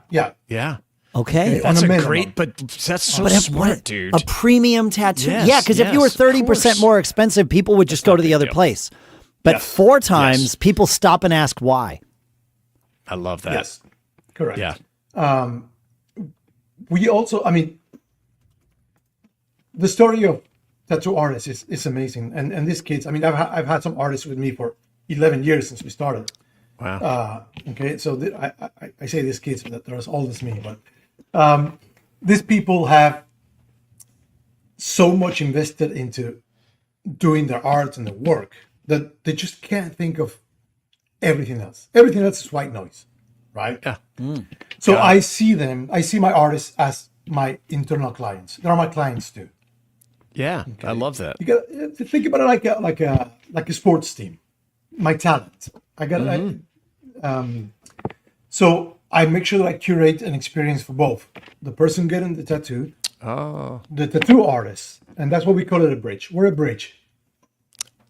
S2: Okay.
S1: That's
S3: on a
S1: a
S3: minimum.
S1: great, but that's so
S2: But
S1: smart, dude.
S2: a premium tattoo.
S1: Yes,
S2: Yeah, because if you were
S1: yes, of
S2: 30%
S1: course.
S2: more expensive, people would just go to the other
S1: deal.
S2: place. But
S3: Yes.
S2: 4 times,
S1: Yes.
S2: people stop and ask why.
S1: I love that.
S3: Yes. Correct.
S1: Yeah.
S3: We also, the story of tattoo artists is amazing. And these kids, I've had some artists with me for 11 years since we started.
S1: Wow.
S3: Okay, so I say these kids, but there's always me. But these people have so much invested into doing their art and their work that they just can't think of everything else. Everything else is white noise, right?
S1: Yeah.
S3: So I see my artists as my internal clients. They're my clients too.
S1: Yeah. I love that.
S3: You got to think about it like a sports team. My talent. So I make sure that I curate an experience for both the person getting the tattoo, the tattoo artist, and that's what we call it, a bridge. We're a bridge.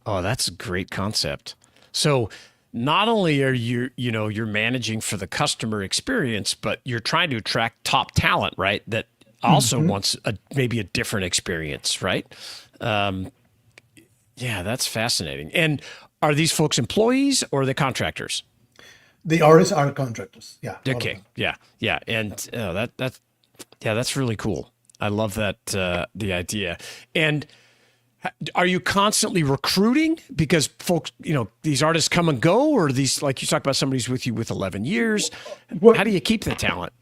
S1: Oh, that's a great concept. So not only are you're managing for the customer experience, but you're trying to attract top talent, right? That also wants maybe a different experience, right? Yeah, that's fascinating. And are these folks employees or are they contractors?
S3: The artists are contractors. Yeah.
S1: Okay. Yeah. Yeah. And that's really cool. I love that, the idea. And are you constantly recruiting because folks, these artists come and go, or these, like you talked about, somebody's with you with 11 years. How do you keep the talent?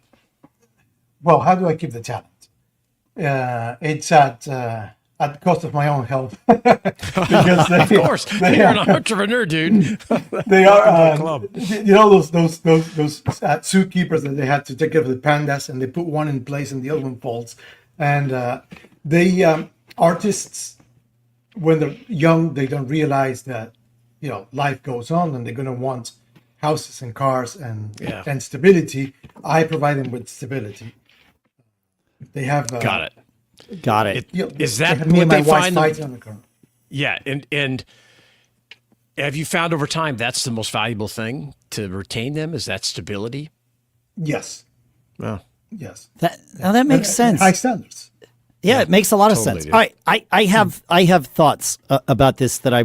S3: Well, how do I keep the talent? It's at the cost of my own health. Because
S1: Of course, you're an entrepreneur, dude.
S3: They are,
S1: club.
S3: those zookeepers that they had to take care of the pandas, and they put one in place and the other one falls. And artists, when they're young, they don't realize that life goes on, and they're going to want houses and cars and stability. I provide them with stability. They have
S1: Got it.
S2: Got it.
S1: Is that
S3: have me
S1: what
S3: and my
S1: they
S3: wife
S1: find?
S3: fighting on the car.
S1: Yeah, and have you found over time that's the most valuable thing to retain them? Is that stability?
S3: Yes.
S1: Well,
S3: Yes.
S2: That makes sense.
S3: High standards.
S2: Yeah, it makes a lot of
S1: totally
S2: sense.
S1: do.
S2: All right, I have thoughts about this that I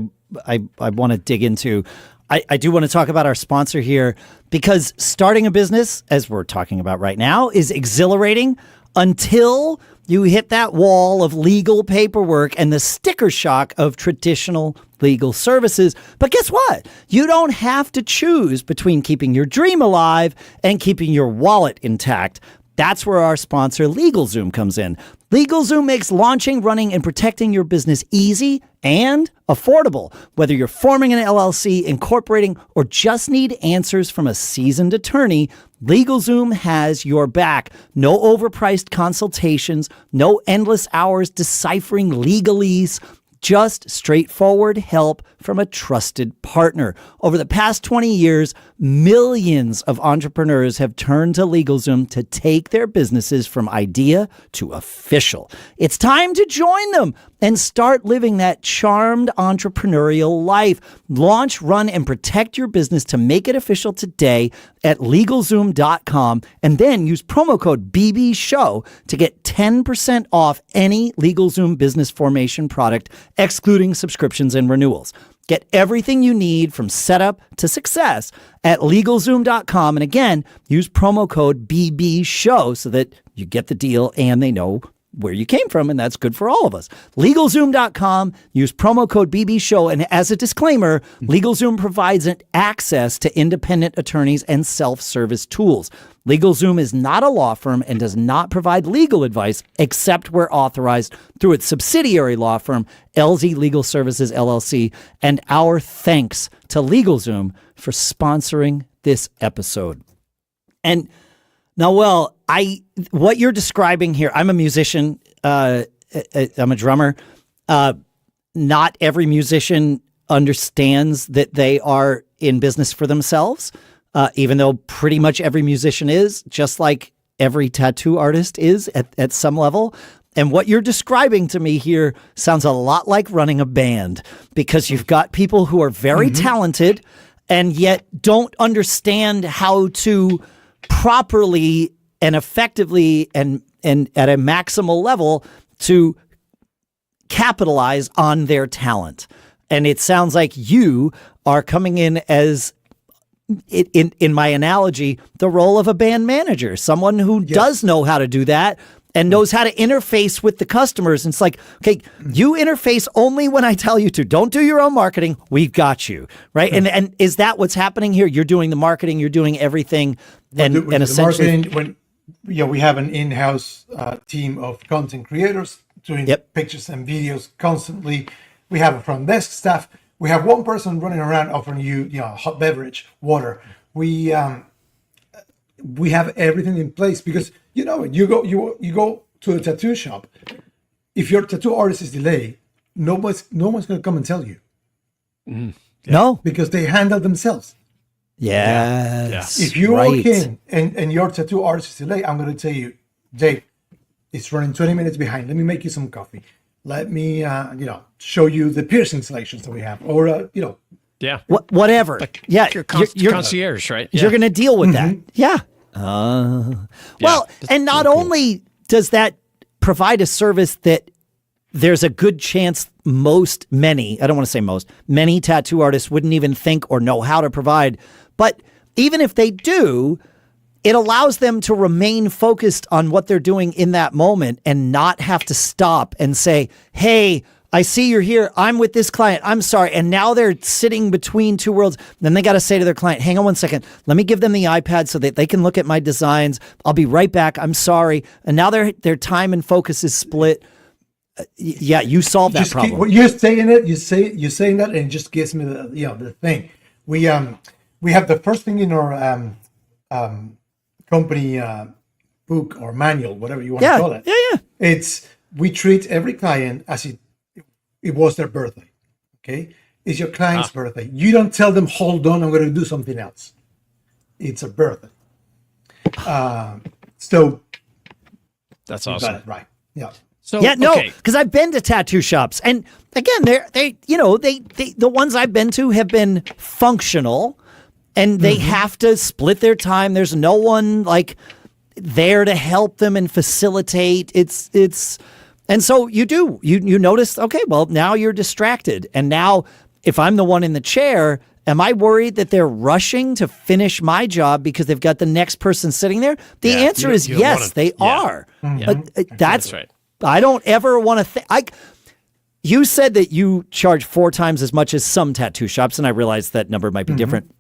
S2: want to dig into. I do want to talk about our sponsor here, because starting a business, as we're talking about right now, is exhilarating until you hit that wall of legal paperwork and the sticker shock of traditional legal services. But guess what? You don't have to choose between keeping your dream alive and keeping your wallet intact. That's where our sponsor LegalZoom comes in. LegalZoom makes launching, running, and protecting your business easy and affordable. Whether you're forming an LLC, incorporating, or just need answers from a seasoned attorney, LegalZoom has your back. No overpriced consultations, no endless hours deciphering legalese. just straightforward help from a trusted partner. Over the past 20 years, millions of entrepreneurs have turned to LegalZoom to take their businesses from idea to official. It's time to join them and start living that charmed entrepreneurial life. Launch, run, and protect your business to make it official today at LegalZoom.com, and then use promo code BBSHOW to get 10% off any LegalZoom business formation product, excluding subscriptions and renewals. Get everything you need from setup to success at LegalZoom.com. And again, use promo code BBSHOW so that you get the deal and they know where you came from, and that's good for all of us. LegalZoom.com, use promo code BBSHOW, and as a disclaimer, LegalZoom provides an access to independent attorneys and self-service tools. LegalZoom is not a law firm and does not provide legal advice except where authorized through its subsidiary law firm, LZ Legal Services, LLC, and our thanks to LegalZoom for sponsoring this episode. And Noel, what you're describing here, I'm a musician, I'm a drummer. Not every musician understands that they are in business for themselves, even though pretty much every musician is, just like every tattoo artist is at some level. And what you're describing to me here sounds a lot like running a band, because you've got people who are very talented and yet don't understand how to properly and effectively and at a maximal level to capitalize on their talent. And it sounds like you are coming in as, in my analogy, the role of a band manager, someone who does know how to do that and knows how to interface with the customers. And it's like, okay, you interface only when I tell you to. Don't do your own marketing. We've got you, right? And is that what's happening here? You're doing the marketing. You're doing everything. And essentially,
S3: marketing, we have an in-house team of content creators doing pictures and videos constantly. We have a front desk staff. We have one person running around offering you, hot beverage, water. We have everything in place because you go to a tattoo shop. If your tattoo artist is delayed, no one's going to come and tell you.
S2: No,
S3: because they handle themselves.
S2: Yes.
S3: If you walk in and your tattoo artist is delayed, I'm going to tell you, Dave, it's running 20 minutes behind. Let me make you some coffee. Let me, show you the piercing selections that we have, or
S2: whatever.
S1: Like
S2: you're
S1: concierge, right?
S2: You're going to deal with that. Yeah. Well, and not only does that provide a service that there's a good chance many tattoo artists wouldn't even think or know how to provide, but even if they do, it allows them to remain focused on what they're doing in that moment and not have to stop and say, hey, I see you're here. I'm with this client. I'm sorry. And now they're sitting between two worlds. Then they got to say to their client, hang on one second. Let me give them the iPad so that they can look at my designs. I'll be right back. I'm sorry. And now their time and focus is split. You solved that problem.
S3: You're saying it. You're saying that, and it just gives me the thing. We have the first thing in our company book or manual, whatever you want to call it.
S2: Yeah.
S3: It's we treat every client as it was their birthday. Okay, it's your client's birthday. You don't tell them, hold on, I'm going to do something else. It's a birthday. So
S1: that's
S3: you
S1: awesome.
S3: got it right. Yeah.
S1: So,
S2: because I've been to tattoo shops, and again, the ones I've been to have been functional, and they have to split their time. There's no one there to help them and facilitate. And so you notice, okay, well, now you're distracted, and now if I'm the one in the chair, am I worried that they're rushing to finish my job because they've got the next person sitting there? The answer is yes, they are. That's
S1: right.
S2: I don't ever want to think. You said that you charge 4 times as much as some tattoo shops, and I realized that number might be different.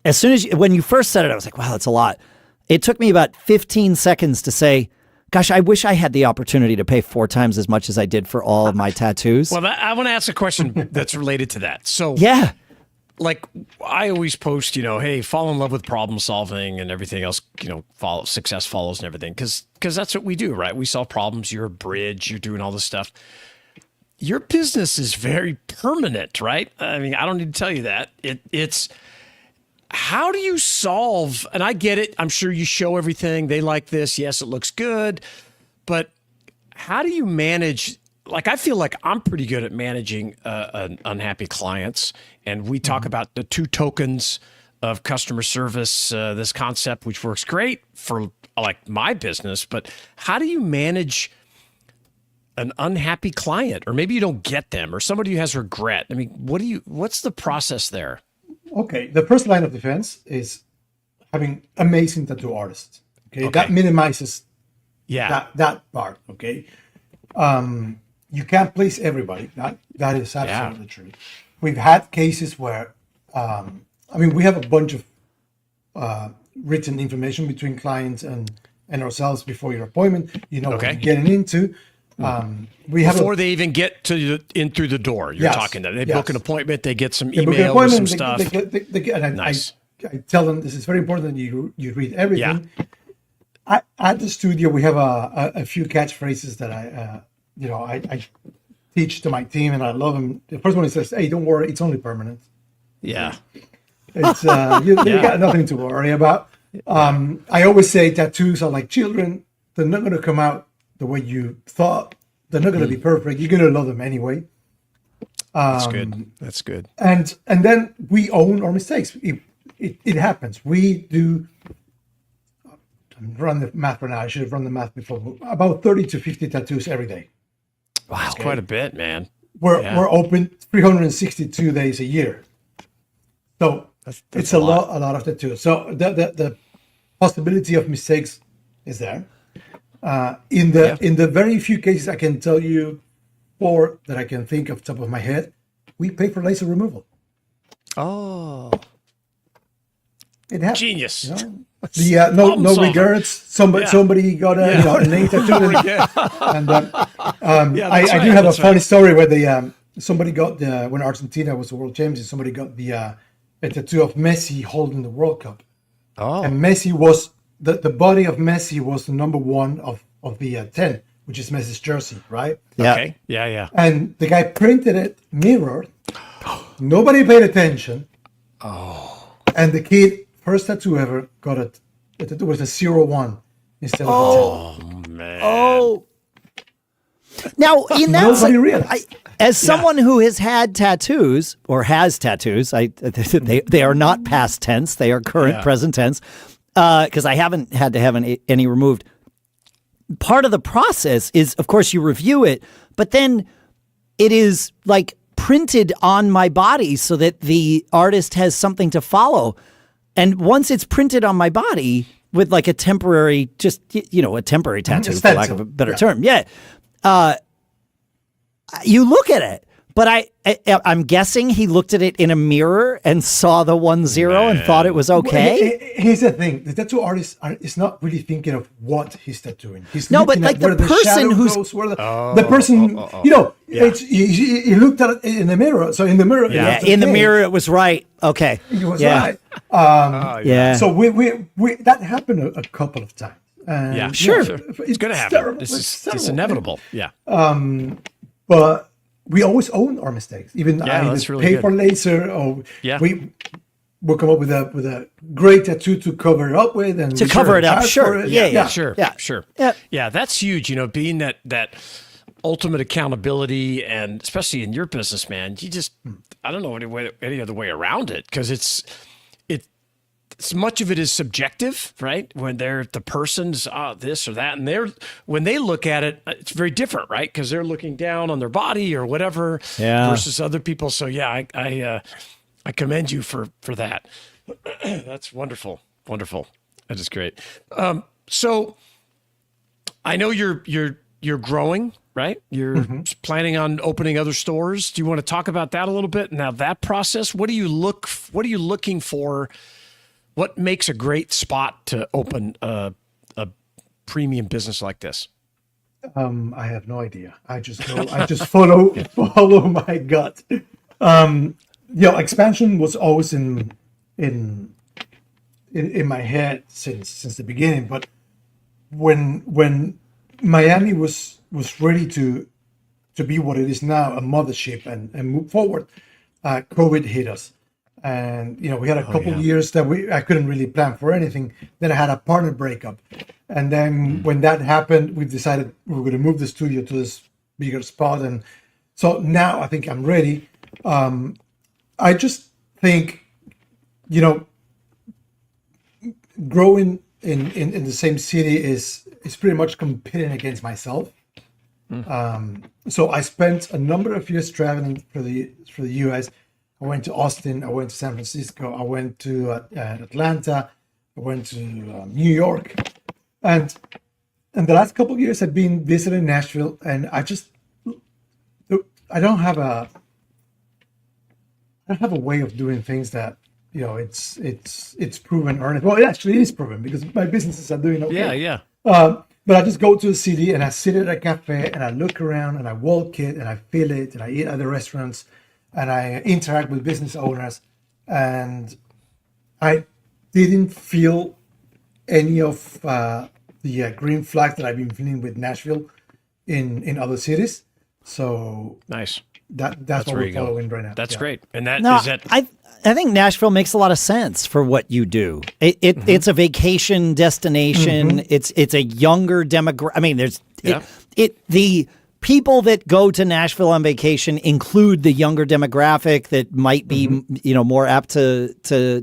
S2: As soon as when you first said it, I was like, wow, that's a lot. It took me about 15 seconds to say, gosh, I wish I had the opportunity to pay 4 times as much as I did for all of my tattoos.
S1: Well, I want to ask a question that's related to that. So, I always post, hey, fall in love with problem solving and everything else, success follows and everything. Because that's what we do, right? We solve problems. You're a bridge. You're doing all this stuff. your business is very permanent, right? I mean, I don't need to tell you that. It's how do you solve, and I get it. I'm sure you show everything. They like this. Yes, it looks good. But how do you manage? Like, I feel like I'm pretty good at managing unhappy clients. And we talk about the 2 tokens of customer service, this concept, which works great for like my business. But how do you manage an unhappy client, or maybe you don't get them, or somebody who has regret? I mean, what's the process there?
S3: Okay, the first line of defense is having amazing tattoo artists. Okay, that minimizes that part. Okay, you can't please everybody. That is absolutely true. We've had cases where, we have a bunch of written information between clients and ourselves before your appointment. You know what you're getting into. We have
S1: before they even get in through the door. You're talking to them. They book an appointment. They get some
S3: book an
S1: email with some
S3: appointment,
S1: stuff.
S3: Nice. I tell them this is very important that you read everything. At the studio, we have a few catchphrases that I teach to my team, and I love them. The first one is, "Hey, don't worry, it's only permanent."
S1: Yeah,
S3: it's you got nothing to worry about. I always say tattoos are like children; they're not going to come out the way you thought. They're not going to be perfect. You're going to love them anyway.
S1: That's good. That's good.
S3: And then we own our mistakes. It happens. We do. Run the math right now. I should have run the math before. About 30 to 50 tattoos every day.
S1: Wow, that's quite a bit, man.
S3: We're open 362 days a year, so it's a lot of tattoos. So the possibility of mistakes is there. In the very few cases I can tell you 4 that I can think of top of my head, we pay for laser removal.
S1: Oh,
S3: it happens.
S1: Genius.
S3: You know? No regrets. Somebody got a name tattoo, and I do have a funny story where somebody got when Argentina was the world champions, somebody got a tattoo of Messi holding the World Cup.
S1: Oh,
S3: and Messi was the body of Messi was the number 1 of the 10, which is Messi's jersey, right?
S2: Yeah.
S1: Okay. Yeah.
S3: And the guy printed it mirrored. Nobody paid attention.
S1: Oh.
S3: And the kid, first tattoo ever, got a tattoo was a 01 instead of a 10.
S1: Oh man.
S2: Oh. Now, in that
S3: Nobody realized.
S2: As someone who has had tattoos or has tattoos, they are not past tense; they are current present tense. Because I haven't had to have any removed. Part of the process is, of course, you review it, but then it is like printed on my body so that the artist has something to follow. And once it's printed on my body with like a temporary, a temporary tattoo, for lack of a better term. Yeah. You look at it, but I'm guessing he looked at it in a mirror and saw the 10 and thought it was okay.
S3: Well, here's the thing: the tattoo artist is not really thinking of what he's tattooing. He's
S2: but
S3: looking
S2: like
S3: at where
S2: the person
S3: shadow
S2: who's
S3: goes, where the person, he looked at it in the mirror. So in the mirror,
S2: in the mirror, it was right. Okay,
S3: it was right. So we that happened a couple of times.
S1: Sure. It's going to happen.
S3: Terrible.
S1: It's inevitable. Yeah.
S3: But we always own our mistakes. Even I pay for laser, or we'll come up with a great tattoo to cover it up with, and
S2: to cover it up. Sure.
S1: Sure. Yeah, that's huge. Being that ultimate accountability, and especially in your business, man, I don't know any other way around it, because it's much of it is subjective, right? When the person's this or that, and when they look at it, it's very different, right? Because they're looking down on their body or whatever versus other people. So I commend you for that. That's wonderful. That is great. So I know you're growing, right? You're planning on opening other stores. Do you want to talk about that a little bit? Now, that process, what are you looking for? What makes a great spot to open a premium business like this?
S3: I have no idea. I just know. I just follow my gut. Expansion was always in my head since the beginning. But when Miami was ready to to be what it is now, a mothership, and move forward, COVID hit us. And we had a couple years that I couldn't really plan for anything. Then I had a partner breakup, and then when that happened, we decided we were going to move the studio to this bigger spot. And so now I think I'm ready. I just think, growing in the same city is pretty much competing against myself. So I spent a number of years traveling for the US. I went to Austin, I went to San Francisco, I went to Atlanta, I went to New York, and the last couple of years I've been visiting Nashville, and I don't have a way of doing things that it's proven earnest. Well, it actually is proven because my businesses are doing okay.
S1: Yeah.
S3: But I just go to the city and I sit at a cafe and I look around and I walk it and I feel it and I eat at the restaurants and I interact with business owners, and I didn't feel any of the green flags that I've been feeling with Nashville in other cities. So
S1: Nice.
S3: That's what we're following right now.
S1: That's
S3: Yeah.
S1: great. And that
S2: No,
S1: is that.
S2: I think Nashville makes a lot of sense for what you do. It's a vacation destination. It's a younger demographic. I mean, the people that go to Nashville on vacation include the younger demographic that might be more apt to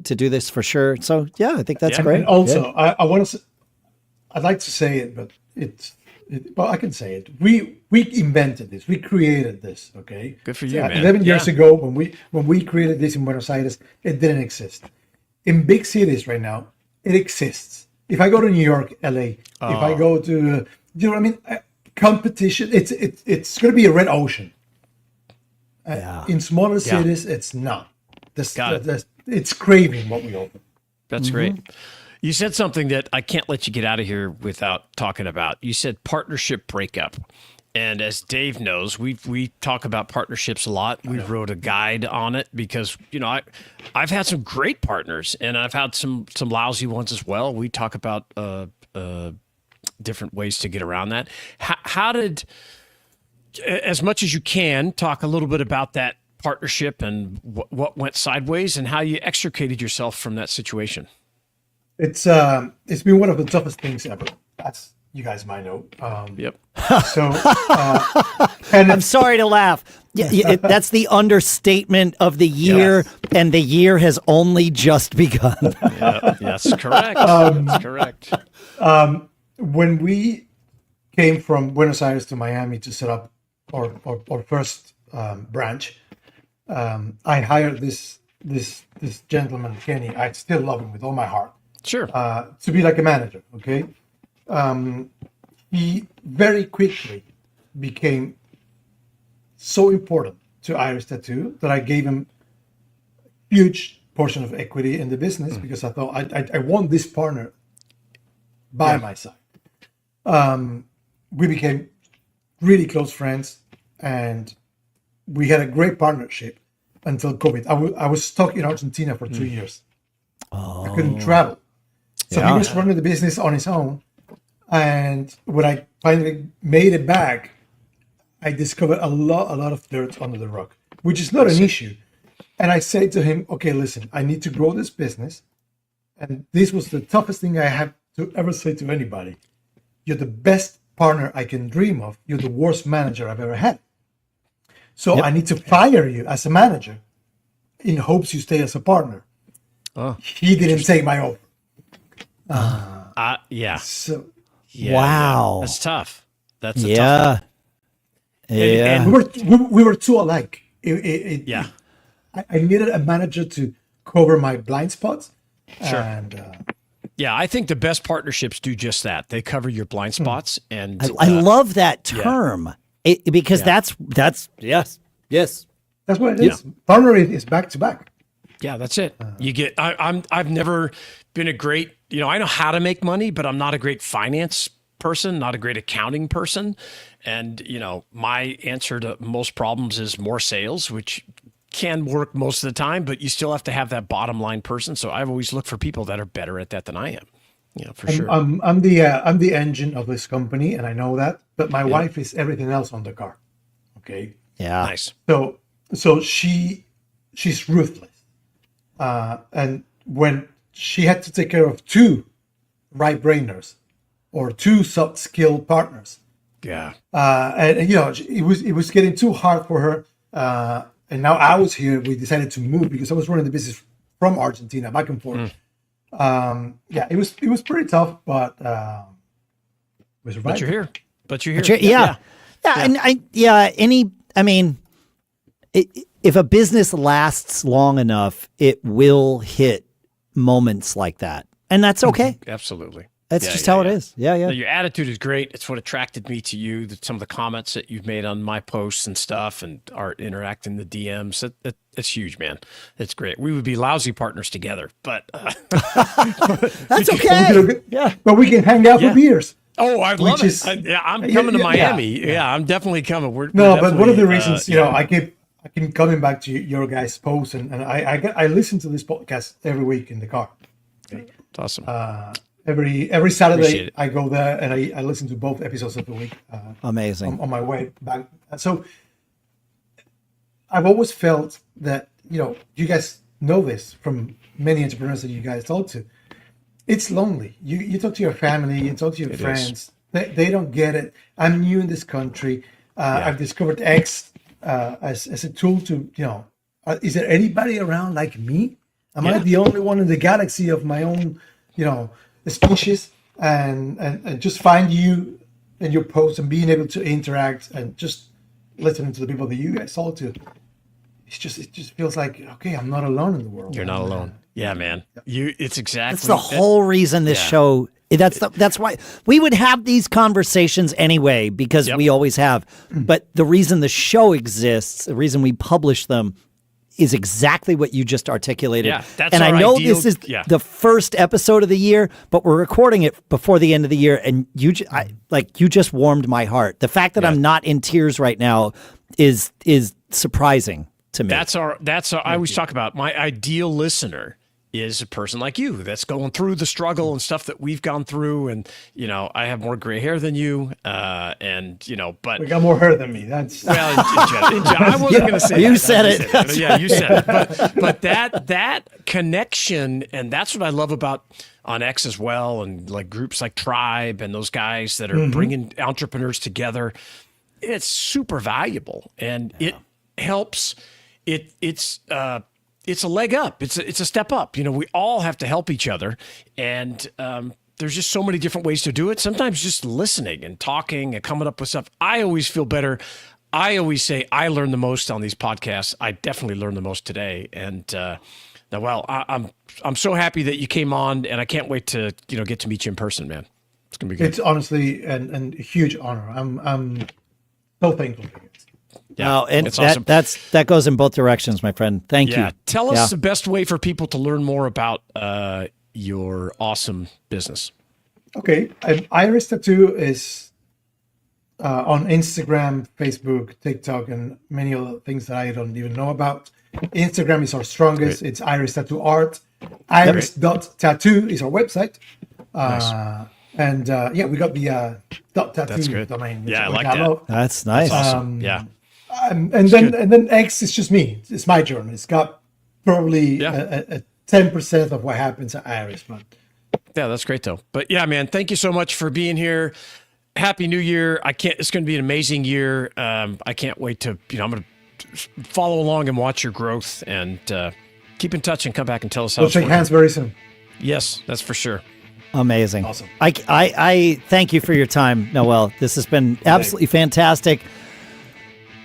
S2: do this for sure. So yeah, I think that's great.
S3: And also, I want to. I'd like to say it, but well, I can say it. We invented this. We created this. Okay.
S1: Good for you, man.
S3: 11 years ago, when we created this in Buenos Aires, it didn't exist. In big cities right now, it exists. If I go to New York, LA, if I go to, you know what I mean? Competition. It's going to be a red ocean. In smaller cities, it's not. It's craving what we offer.
S1: That's great. You said something that I can't let you get out of here without talking about. You said partnership breakup. And as Dave knows, we talk about partnerships a lot. We wrote a guide on it because, I've had some great partners and I've had some lousy ones as well. We talk about different ways to get around that. How did, as much as you can, talk a little bit about that partnership and what went sideways and how you extricated yourself from that situation?
S3: It's been one of the toughest things ever. That's, you guys might know.
S1: Yep.
S3: So, and
S2: I'm sorry to laugh. That's the understatement of the year, and the year has only just begun.
S1: Yeah, that's correct. That's correct.
S3: When we came from Buenos Aires to Miami to set up our first branch, I hired this gentleman, Kenny. I still love him with all my heart.
S1: Sure.
S3: To be like a manager, okay? He very quickly became so important to Irish Tattoo that I gave him a huge portion of equity in the business because I thought I want this partner by my side. We became really close friends and we had a great partnership until COVID. I was stuck in Argentina for 2 years. I couldn't travel. So he was running the business on his own. And when I finally made it back, I discovered a lot of dirt under the rock, which is not an issue. And I said to him, okay, listen, I need to grow this business. And this was the toughest thing I have to ever say to anybody. You're the best partner I can dream of. You're the worst manager I've ever had. So I need to fire you as a manager in hopes you stay as a partner. He didn't take my offer. So
S2: Wow.
S1: That's tough. That's a tough one.
S3: And we were too alike.
S1: Yeah.
S3: I needed a manager to cover my blind spots.
S1: Sure.
S3: And,
S1: Yeah, I think the best partnerships do just that. They cover your blind spots, and
S2: I love that term because that's yes.
S3: that's what it is. Partner is back to back.
S1: Yeah, that's it. You get. I've never been a great. I know how to make money, but I'm not a great finance person, not a great accounting person, and my answer to most problems is more sales, which can work most of the time, but you still have to have that bottom line person. So I've always looked for people that are better at that than I am. For sure.
S3: I'm the engine of this company, and I know that. But my wife is everything else on the car. Okay.
S2: Yeah.
S1: Nice.
S3: So she's ruthless. And when she had to take care of two right-brainers or two soft-skilled partners,
S1: Yeah.
S3: and it was getting too hard for her. And now I was here. We decided to move because I was running the business from Argentina back and forth. It was pretty tough, but we survived.
S1: But you're here.
S2: Yeah. If a business lasts long enough, it will hit moments like that. And that's okay.
S1: Absolutely.
S2: That's just how it is. Yeah.
S1: No, your attitude is great. It's what attracted me to you. Some of the comments that you've made on my posts and stuff, and our interacting the DMs. It's huge, man. It's great. We would be lousy partners together, but
S2: That's okay. Yeah.
S3: But we can hang out for beers.
S1: Oh, I love it. I'm coming to Miami. Yeah, I'm definitely coming.
S3: But one of the reasons, I keep coming back to your guys' posts, and I listen to this podcast every week in the car.
S1: It's awesome.
S3: Every Saturday I go there and I listen to both episodes of the week.
S2: Amazing.
S3: On my way back. So I've always felt that, you guys know this from many entrepreneurs that you guys talk to. It's lonely. You talk to your family, you talk to your friends. They don't get it. I'm new in this country. I've discovered X as a tool to, is there anybody around like me? Am I the only one in the galaxy of my own, species? And just find you and your posts and being able to interact and just listening to the people that you guys talk to. It just feels like, okay, I'm not alone in the world.
S1: You're not alone. Yeah, man. It's exactly.
S2: That's the whole reason this show. That's why we would have these conversations anyway, because we always have. But the reason the show exists, the reason we publish them, is exactly what you just articulated.
S1: Yeah, that's
S2: and
S1: our
S2: I know
S1: ideal,
S2: this is the first episode of the year, but we're recording it before the end of the year, and you just warmed my heart. The fact that I'm not in tears right now is surprising to me.
S1: That's our. I always talk about my ideal listener is a person like you that's going through the struggle and stuff that we've gone through. And, I have more gray hair than you. But
S3: we got more hair than me. That's
S1: I wasn't going to say
S2: you
S1: that.
S2: Said it.
S1: Yeah, you said it. But that connection, and that's what I love about on X as well. And like groups like Tribe and those guys that are bringing entrepreneurs together. It's super valuable, and it helps. It's a leg up. It's a step up. We all have to help each other, and there's just so many different ways to do it. Sometimes just listening and talking and coming up with stuff. I always feel better. I always say I learn the most on these podcasts. I definitely learned the most today, and I'm so happy that you came on, and I can't wait to get to meet you in person, man. It's gonna be good.
S3: It's honestly a huge honor. I'm so thankful for it.
S2: Yeah, and
S1: it's awesome.
S2: that goes in both directions, my friend. Thank you.
S1: Tell us the best way for people to learn more about your awesome business.
S3: Okay, Iris Tattoo is on Instagram, Facebook, TikTok, and many other things that I don't even know about. Instagram is our strongest. It's Iris Tattoo Art. Iris.tattoo is our website.
S1: Nice.
S3: And we got the .tattoo domain.
S1: Yeah, I like that.
S2: That's nice.
S1: That's awesome.
S3: And then X is just me. It's my journey. It's got probably a 10% of what happens at Iris, but
S1: that's great though. But yeah, man, thank you so much for being here. Happy New Year. It's going to be an amazing year. I can't wait to, I'm going to follow along and watch your growth, and keep in touch and come back and tell us how
S3: we'll shake hands very soon.
S1: Yes, that's for sure.
S2: Amazing.
S3: Awesome.
S2: I thank you for your time, Noel. This has been absolutely fantastic.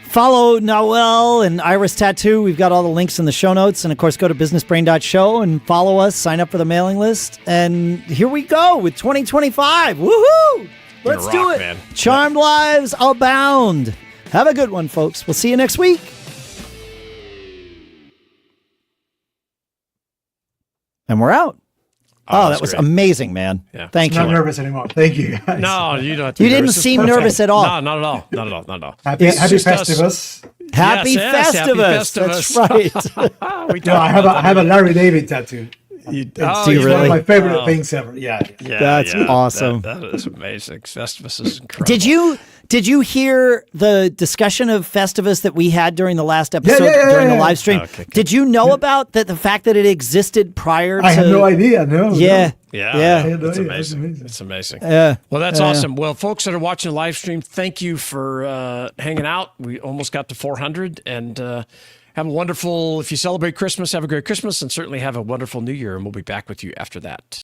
S2: Follow Noel and Iris Tattoo. We've got all the links in the show notes. And, of course, go to businessbrain.show and follow us. Sign up for the mailing list. And here we go with 2025. Woohoo! Let's do it. Man. Charmed lives abound. Have a good one, folks. We'll see you next week. And we're out. Oh, that was great. Amazing, man. Yeah. Thank you.
S3: I'm not nervous anymore. Thank you, guys.
S1: No, you don't have to
S2: be nervous. Didn't seem nervous at all.
S1: No, not at all. Not at all. Not at all.
S3: Happy Festivus.
S2: Happy Festivus. That's right.
S3: I have a Larry David tattoo.
S1: Oh,
S2: Do you
S3: It's one
S2: really?
S3: of my favorite things ever. Yeah.
S1: Yeah,
S2: That's awesome.
S1: That is amazing. Festivus is incredible.
S2: Did you hear the discussion of Festivus that we had during the last episode
S3: yeah,
S2: during the
S3: yeah.
S2: live stream?
S1: Okay, good.
S2: Did you know about the fact that it existed prior to?
S3: I had no idea. No.
S2: Yeah.
S1: Yeah,
S2: Yeah.
S3: no.
S1: it's
S3: Yeah,
S1: amazing.
S3: that's amazing.
S1: It's amazing.
S2: Yeah.
S1: Well, that's
S2: Yeah.
S1: awesome. Well, folks that are watching the live stream, thank you for hanging out. We almost got to 400, and have a wonderful. If you celebrate Christmas, have a great Christmas, and certainly have a wonderful New Year. And we'll be back with you after that.